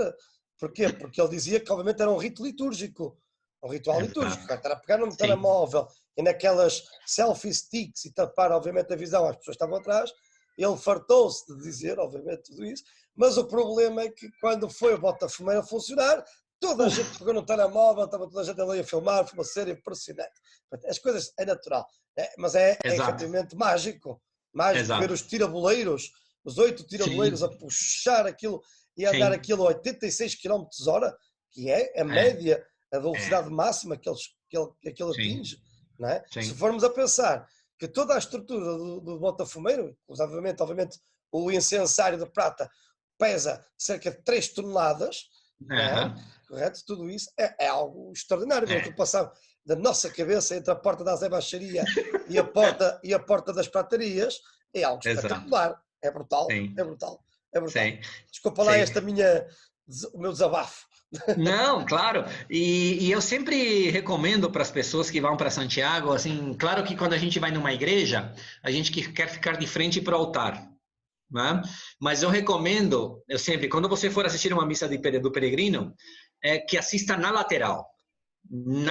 Porquê? Porque ele dizia que obviamente era um rito litúrgico, um ritual litúrgico, estar a pegar num telemóvel e naquelas selfie sticks e tapar obviamente a visão às pessoas que estavam atrás. Ele fartou-se de dizer, obviamente, tudo isso, mas o problema é que quando foi o botafumeiro a funcionar, toda a gente pegou no telemóvel, estava toda a gente ali a filmar, foi uma série impressionante. As coisas é natural, mas é efetivamente mágico ver os tiraboleiros os 8 Sim, tiraboleiros a puxar aquilo e a andar sim, aquilo a 86 km/h, que é a é, média, a velocidade é, máxima que aquilo sim, atinge, não é? Se sim. formos a pensar que toda a estrutura do botafumeiro, obviamente o incensário de prata pesa cerca de 3 toneladas, não é? Aham, Correto? Tudo isso é algo extraordinário. Agora, tu é, passar da nossa cabeça entre a porta da azebacharia e a porta das pratarias é algo exato. espetacular. É brutal, Sim, é brutal, é brutal. sim, Desculpa lá sim. o meu desabafo. Não, claro. E eu sempre recomendo para as pessoas que vão para Santiago, assim, claro que quando a gente vai numa igreja, a gente quer ficar de frente para o altar, né? Mas eu recomendo, eu sempre, quando você for assistir uma missa do peregrino, que assista na lateral, Ok.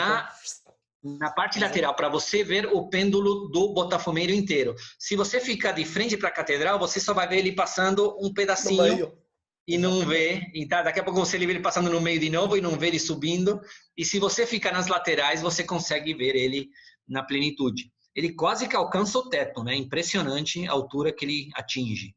na parte Exato. lateral, para você ver o pêndulo do Botafumeiro inteiro. Se você ficar de frente para a catedral, você só vai ver ele passando um No pedacinho meio. e não Exatamente. vê. E tá, daqui a pouco você vê ele passando no meio de novo e não vê ele subindo. E se você ficar nas laterais, você consegue ver ele na plenitude. Ele quase que alcança o teto, né? Impressionante a altura que ele atinge.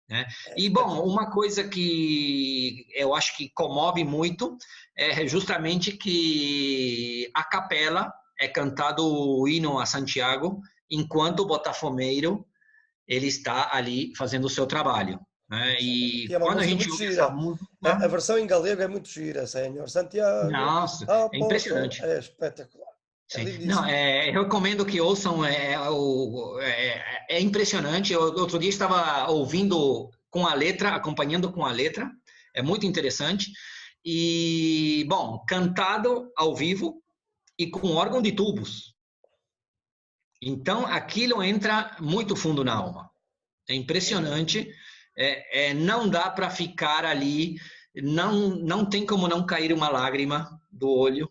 Né? É E, bom, espetacular. uma coisa que eu acho que comove muito é justamente que a capela é cantado o hino a Santiago enquanto o botafomeiro ele está ali fazendo o seu trabalho. Né? Exatamente. E E é uma quando a música gente muito ouve essa gira. A música, versão em galego é muito gira, Senhor Santiago, nossa, é apóstolo. impressionante. É espetacular. É Sim. Não, lindíssimo. eu recomendo que ouçam, é impressionante. Outro dia estava ouvindo com a letra, acompanhando com a letra, é muito interessante. E, bom, cantado ao vivo e com órgão de tubos. Então, aquilo entra muito fundo na alma. É Exatamente. impressionante. Não dá para ficar ali, não tem como não cair uma lágrima do olho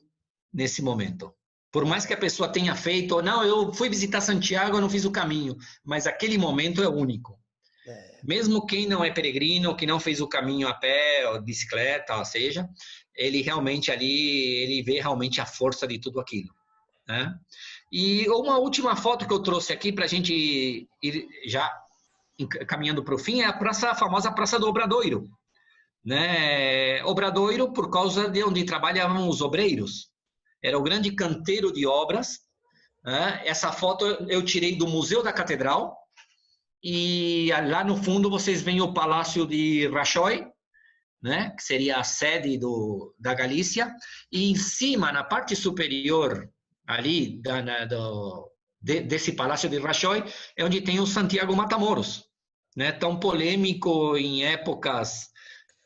nesse momento. Por mais que a pessoa tenha feito, ou não, eu fui visitar Santiago, eu não fiz o caminho, mas aquele momento é único. É, Mesmo quem não é peregrino, que não fez o caminho a pé, ou bicicleta, ou seja, ele realmente ali, ele vê realmente a força de tudo aquilo. Né? E uma última foto que eu trouxe aqui para a gente ir já caminhando para o fim é a famosa Praça do Obradoiro. Né? Obradoiro, por causa de onde trabalhavam os obreiros. Era o grande canteiro de obras. Né? Essa foto eu tirei do Museu da Catedral. E lá no fundo vocês veem o Palácio de Rajoy, né? Que seria a sede da Galícia. E em cima, na parte superior ali desse Palácio de Rajoy, é onde tem o Santiago Matamoros. Né? Tão polêmico em épocas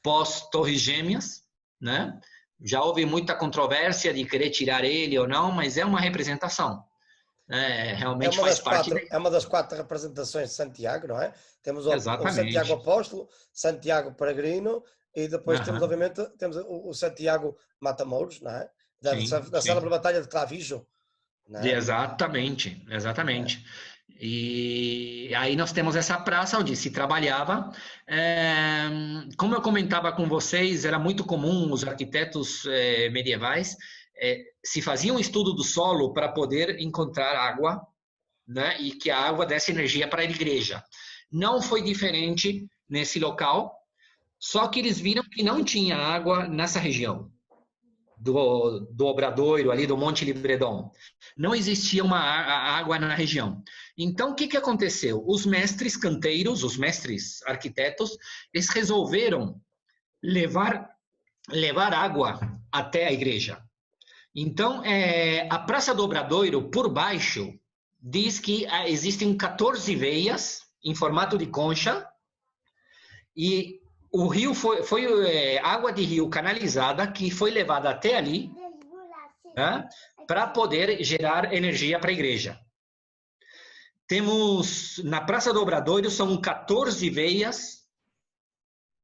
pós-Torres Gêmeas, né? Já houve muita controvérsia de querer tirar ele ou não, mas é uma representação. Realmente faz parte da... é uma das 4 representações de Santiago, não é? Temos o Santiago Exatamente. Apóstolo, Santiago Peregrino e depois temos, Uhum. obviamente, temos o Santiago Matamoros, não é? Sim, Da célebre sim. Batalha de Clavijo, não é? Exatamente, exatamente. E aí nós temos essa praça onde se trabalhava. É, como eu comentava com vocês, era muito comum os arquitetos medievais se faziam um estudo do solo para poder encontrar água, né, e que a água desse energia para a igreja. Não foi diferente nesse local, só que eles viram que não tinha água nessa região do Obradoiro, ali do Monte Libredon. Não existia uma água na região. Então, o que aconteceu? Os mestres canteiros, os mestres arquitetos, eles resolveram levar, levar água até a igreja. Então, a Praça do Obradoiro, por baixo, diz que existem 14 veias em formato de concha e o rio foi água de rio canalizada que foi levada até ali, né, para poder gerar energia para a igreja. Temos na Praça do Obradoiro são 14 veias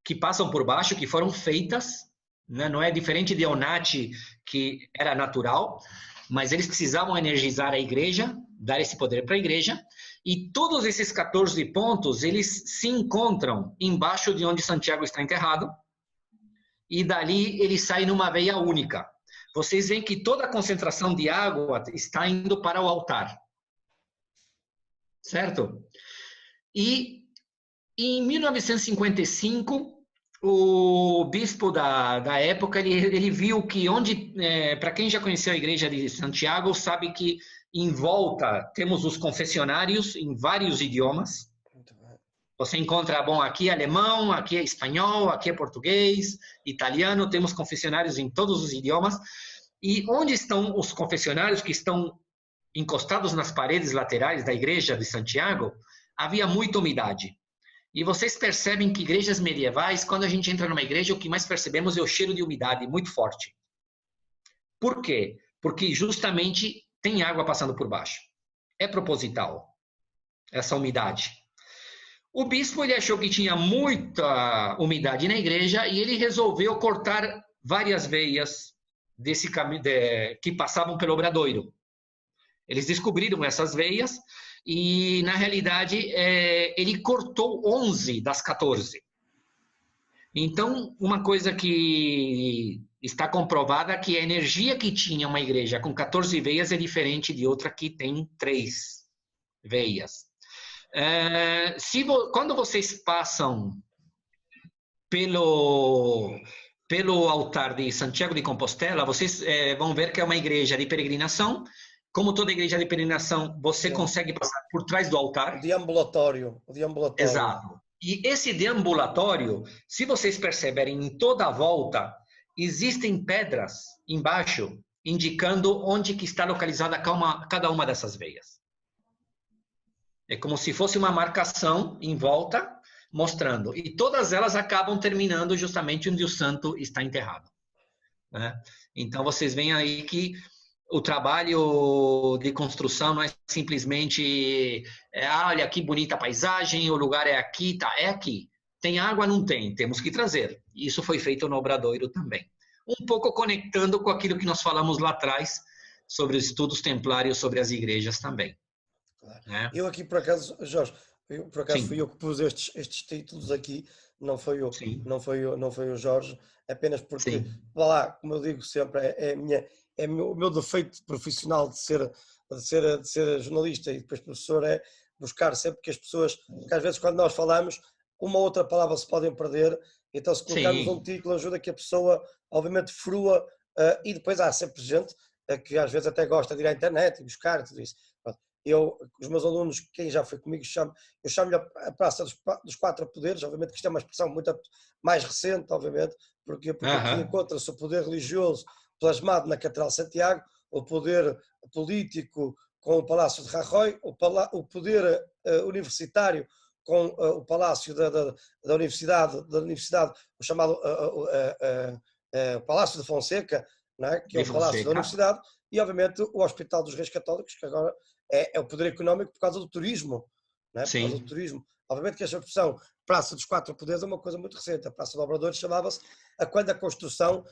que passam por baixo, que foram feitas, né? Não é diferente de Onati, que era natural, mas eles precisavam energizar a igreja, dar esse poder para a igreja, e todos esses 14 pontos, eles se encontram embaixo de onde Santiago está enterrado, e dali ele sai numa veia única. Vocês veem que toda a concentração de água está indo para o altar. Certo? E Em 1955, o bispo da época, ele viu que para quem já conheceu a igreja de Santiago, sabe que em volta temos os confessionários em vários idiomas. Muito bem. Você encontra, bom, aqui é alemão, aqui é espanhol, aqui é português, italiano, temos confessionários em todos os idiomas. E onde estão os confessionários que estão encostados nas paredes laterais da igreja de Santiago, havia muita umidade. E vocês percebem que igrejas medievais, quando a gente entra numa igreja, o que mais percebemos é o cheiro de umidade muito forte. Por quê? Porque justamente tem água passando por baixo. É proposital essa umidade. O bispo ele achou que tinha muita umidade na igreja e ele resolveu cortar várias veias desse caminho que passavam pelo obradoiro. Eles descobriram essas veias e, na realidade, ele cortou 11 das 14. Então, uma coisa que está comprovada é que a energia que tinha uma igreja com 14 veias é diferente de outra que tem 3 veias. Quando vocês passam pelo altar de Santiago de Compostela, vocês vão ver que é uma igreja de peregrinação. Como toda igreja de peregrinação, você consegue passar por trás do altar. O deambulatório. Exato. E esse deambulatório, se vocês perceberem em toda a volta, existem pedras embaixo, indicando onde que está localizada cada uma dessas veias. É como se fosse uma marcação em volta, mostrando. E todas elas acabam terminando justamente onde o santo está enterrado. Né? Então, vocês veem aí que o trabalho de construção não é simplesmente olha que bonita paisagem, o lugar é aqui, tá, é aqui. Tem água? Não tem, temos que trazer. Isso foi feito no Obradoiro também. Um pouco conectando com aquilo que nós falamos lá atrás sobre os estudos templários, sobre as igrejas também. Claro. Né? Eu aqui, por acaso, Jorge, Sim. fui eu que pus estes títulos aqui, não foi o Jorge, apenas porque, lá, como eu digo sempre, o meu defeito profissional de ser jornalista e depois professor é buscar sempre que as pessoas, que às vezes quando nós falamos, uma ou outra palavra se podem perder, então se colocarmos um título ajuda que a pessoa, obviamente, frua, e depois há sempre gente que às vezes até gosta de ir à internet e buscar e tudo isso. Os meus alunos, quem já foi comigo, eu chamo-lhe a Praça dos Quatro Poderes, obviamente que isto é uma expressão muito mais recente, obviamente, porque aqui encontra-se o poder religioso plasmado na Catedral de Santiago, o poder político com o Palácio de Rajoy, o poder universitário com o Palácio da Universidade, o chamado Palácio de Fonseca, não é? Que é o Palácio da Universidade, e obviamente o Hospital dos Reis Católicos, que agora é o poder económico por causa do turismo. Não é? Por causa do turismo. Obviamente que esta expressão Praça dos Quatro Poderes é uma coisa muito recente. A Praça do Obrador chamava-se quando a construção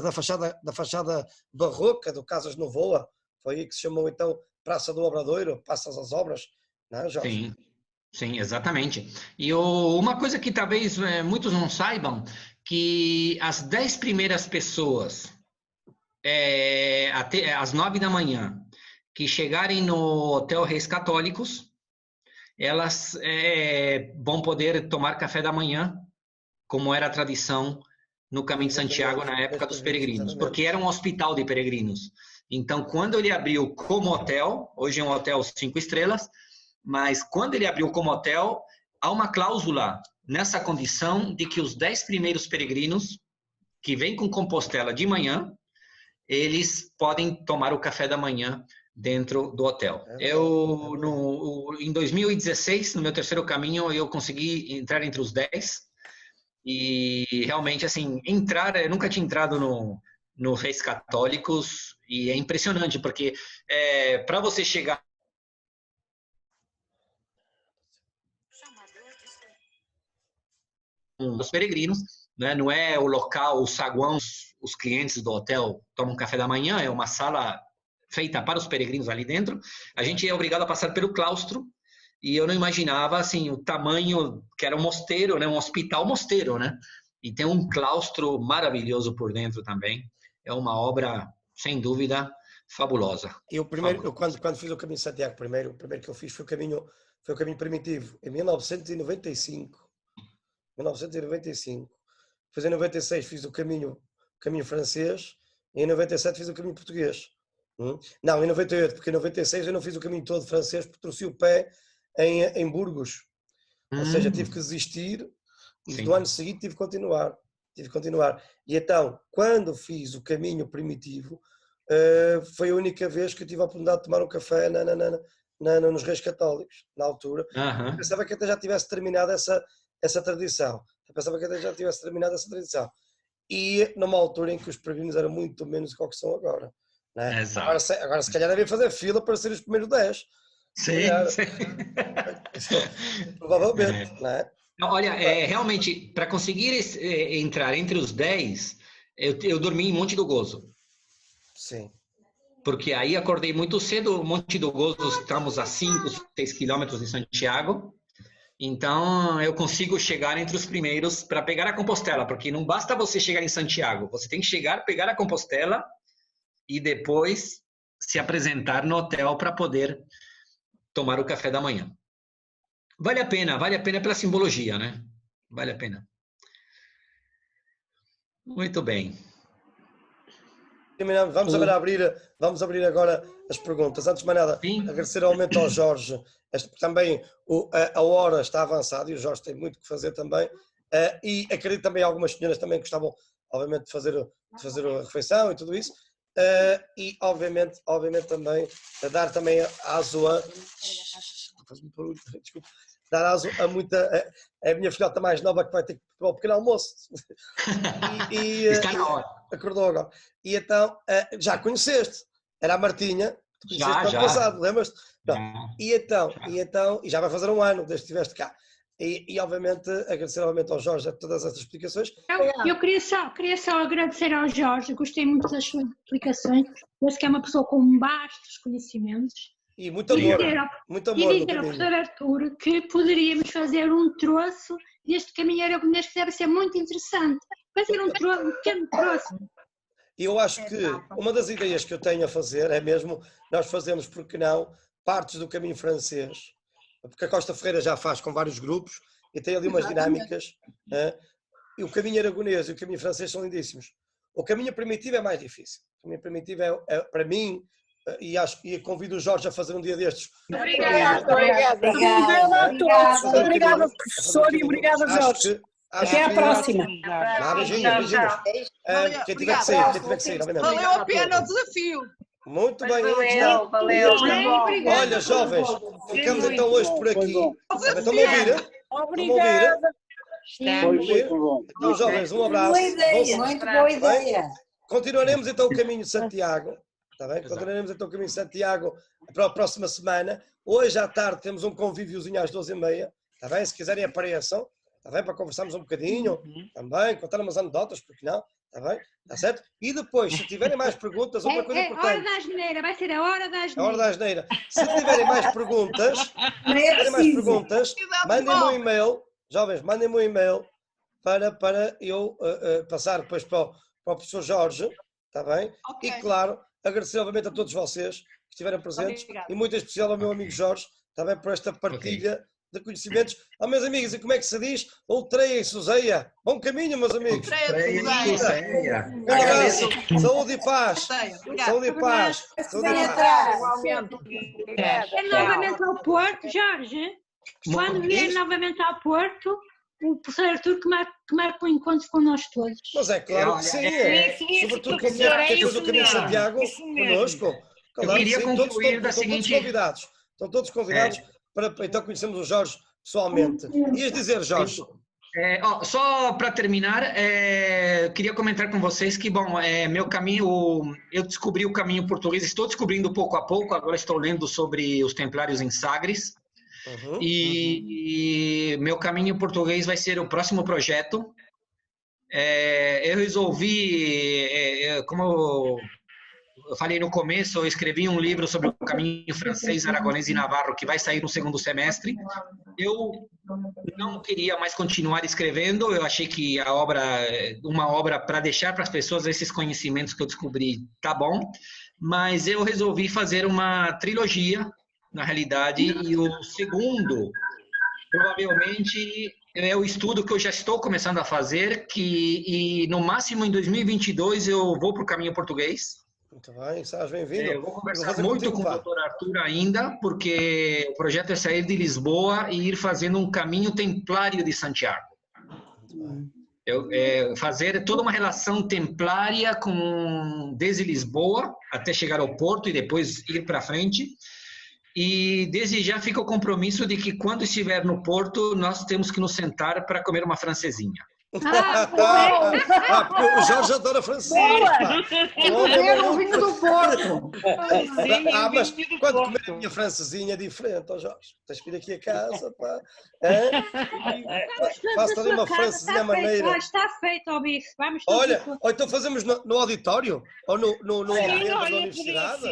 da fachada barroca do Casas Novoa, foi aí que se chamou então Praça do Obradoiro, Praças às Obras, não é, Jorge? Sim, exatamente. E uma coisa que talvez muitos não saibam, que as 10 primeiras pessoas, até às 9 da manhã, que chegarem no Hotel Reis Católicos, elas vão poder tomar café da manhã, como era a tradição no Caminho de Santiago na época dos peregrinos, porque era um hospital de peregrinos. Então, quando ele abriu como hotel, hoje é um hotel 5 estrelas, mas quando ele abriu como hotel, há uma cláusula nessa condição de que os 10 primeiros peregrinos que vêm com Compostela de manhã, eles podem tomar o café da manhã dentro do hotel. Em 2016, no meu terceiro caminho, eu consegui entrar entre os 10 e realmente, assim, eu nunca tinha entrado no Reis Católicos e é impressionante, porque para você chegar os peregrinos, né? Não é o local, o saguão, os clientes do hotel tomam café da manhã, é uma sala feita para os peregrinos ali dentro. A gente é obrigado a passar pelo claustro e eu não imaginava assim o tamanho que era um mosteiro, né? Um hospital mosteiro, né? E tem um claustro maravilhoso por dentro também. É uma obra sem dúvida fabulosa. Eu quando fiz o caminho de Santiago, o primeiro que eu fiz foi foi o caminho primitivo em 1995. 1995. Depois em 96 fiz o caminho francês e em 97 fiz o caminho português. Não, em 98, porque em 96 eu não fiz o caminho todo francês porque torci o pé em Burgos. Ou seja, tive que desistir e Sim. no ano seguinte tive que continuar. E então, quando fiz o caminho primitivo, foi a única vez que eu tive a oportunidade de tomar um café nos Reis Católicos, na altura. Aham. Pensava que até já tivesse terminado essa tradição. E numa altura em que os peregrinos eram muito menos do que são agora. Né? Exato. Agora, se calhar, devem fazer fila para ser os primeiros 10. Sim, sim. Provavelmente, não é? Olha, realmente, para conseguir entrar entre os 10, eu dormi em Monte do Gozo. Sim. Porque aí acordei muito cedo, Monte do Gozo, estamos a 5, 6 quilômetros de Santiago. Então, eu consigo chegar entre os primeiros para pegar a Compostela, porque não basta você chegar em Santiago, você tem que chegar, pegar a Compostela e depois se apresentar no hotel para poder tomar o café da manhã. Vale a pena pela simbologia, né? Vale a pena. Muito bem. Vamos abrir agora as perguntas. Antes de mais nada, Sim. agradecer ao Jorge. Também a hora está avançada e o Jorge tem muito que fazer também. E acredito também algumas senhoras também gostavam, obviamente, de fazer a refeição e tudo isso. E obviamente também dar também à Zoan, desculpa, dar à muita, a minha filhota mais nova que vai ter que tomar um pequeno almoço. Está na hora. Acordou agora. E então, já conheceste, era a Martinha, tu conheceste no ano passado, lembras-te? E já vai fazer um ano desde que estiveste cá. E obviamente agradecer novamente ao Jorge a todas essas explicações. Eu queria só agradecer ao Jorge, gostei muito das suas explicações, penso que é uma pessoa com vastos conhecimentos. E muito amor. E dizer ao professor Artur que poderíamos fazer um troço deste caminho aragonês que deve ser muito interessante. Fazer um pequeno troço. E eu acho que uma das ideias que eu tenho a fazer é mesmo nós fazemos, porque não, partes do caminho francês, porque a Costa Ferreira já faz com vários grupos e tem ali umas dinâmicas. E o caminho aragonês e o caminho francês são lindíssimos. O caminho primitivo é mais difícil. O caminho primitivo é para mim, e convido o Jorge a fazer um dia destes. Obrigada a todos. Obrigada, professor, e obrigada, Jorge. Até à próxima. Beijinhos. Quem tiver que sair, obviamente. Valeu a pena o desafio. Muito bem. Valeu. Olha, jovens, ficamos então hoje por aqui. Estão-me a ouvir? Obrigada. Então, jovens, um abraço. Muito boa ideia. Continuaremos então o caminho de Santiago. Está bem? Continuaremos então o caminho de Santiago para a próxima semana. Hoje à tarde temos um convíviozinho às 12h30. Está bem? Se quiserem apareçam. Está bem? Para conversarmos um bocadinho. Também, contar umas anedotas, porque não? Está bem? Está certo? E depois, se tiverem mais perguntas, outra coisa importante. Hora da asneira, vai ser a hora da asneira. A hora da asneira. Se tiverem mais perguntas, mandem-me um e-mail. Jovens, mandem-me um e-mail para eu passar depois para o professor Jorge. Está bem? Okay. E claro, agradecer obviamente a todos vocês que estiveram presentes. Obrigada. E muito em especial ao meu amigo Jorge. Está bem? Por esta partilha de conhecimentos. Meus amigos, e como é que se diz? Ultreia e Suzeia. Bom caminho, meus amigos. Agradeço. Saúde e paz. Saúde e paz. É novamente ao Porto, Jorge. Quando vier novamente ao Porto, o professor Artur que marca um encontro com nós todos. Mas é claro que sim. Sobretudo quem fez o caminho de Santiago conosco. Eu queria concluir da seguinte... Estão todos convidados para então conhecermos o Jorge pessoalmente. Ias dizer, Jorge? Só para terminar, queria comentar com vocês que, bom, meu caminho, eu descobri o caminho português, estou descobrindo pouco a pouco, agora estou lendo sobre os templários em Sagres, e meu caminho português vai ser o próximo projeto. Eu resolvi, como eu falei no começo, eu escrevi um livro sobre o caminho francês, aragonês e navarro, que vai sair no segundo semestre. Eu não queria mais continuar escrevendo, eu achei que uma obra para deixar para as pessoas esses conhecimentos que eu descobri, tá bom, mas eu resolvi fazer uma trilogia na realidade, e o segundo, provavelmente, é o estudo que eu já estou começando a fazer, e no máximo em 2022 eu vou para o caminho português. Muito bem, estás bem-vindo. Eu vou conversar muito com o Dr. Arthur ainda, porque o projeto é sair de Lisboa e ir fazendo um caminho templário de Santiago. Fazer toda uma relação templária desde Lisboa até chegar ao Porto e depois ir para frente. E desde já fica o compromisso de que quando estiver no Porto, nós temos que nos sentar para comer uma francesinha. Porque o Jorge adora francês. Comer o vinho do Porto. Mas quando comer a minha francesinha é diferente, Jorge. Tens que vir aqui a casa, pá. Faço ali uma francesinha maneira. Está feito, ó bife. Vamos Olha, ou então fazemos no auditório? Ou no ambiente da universidade?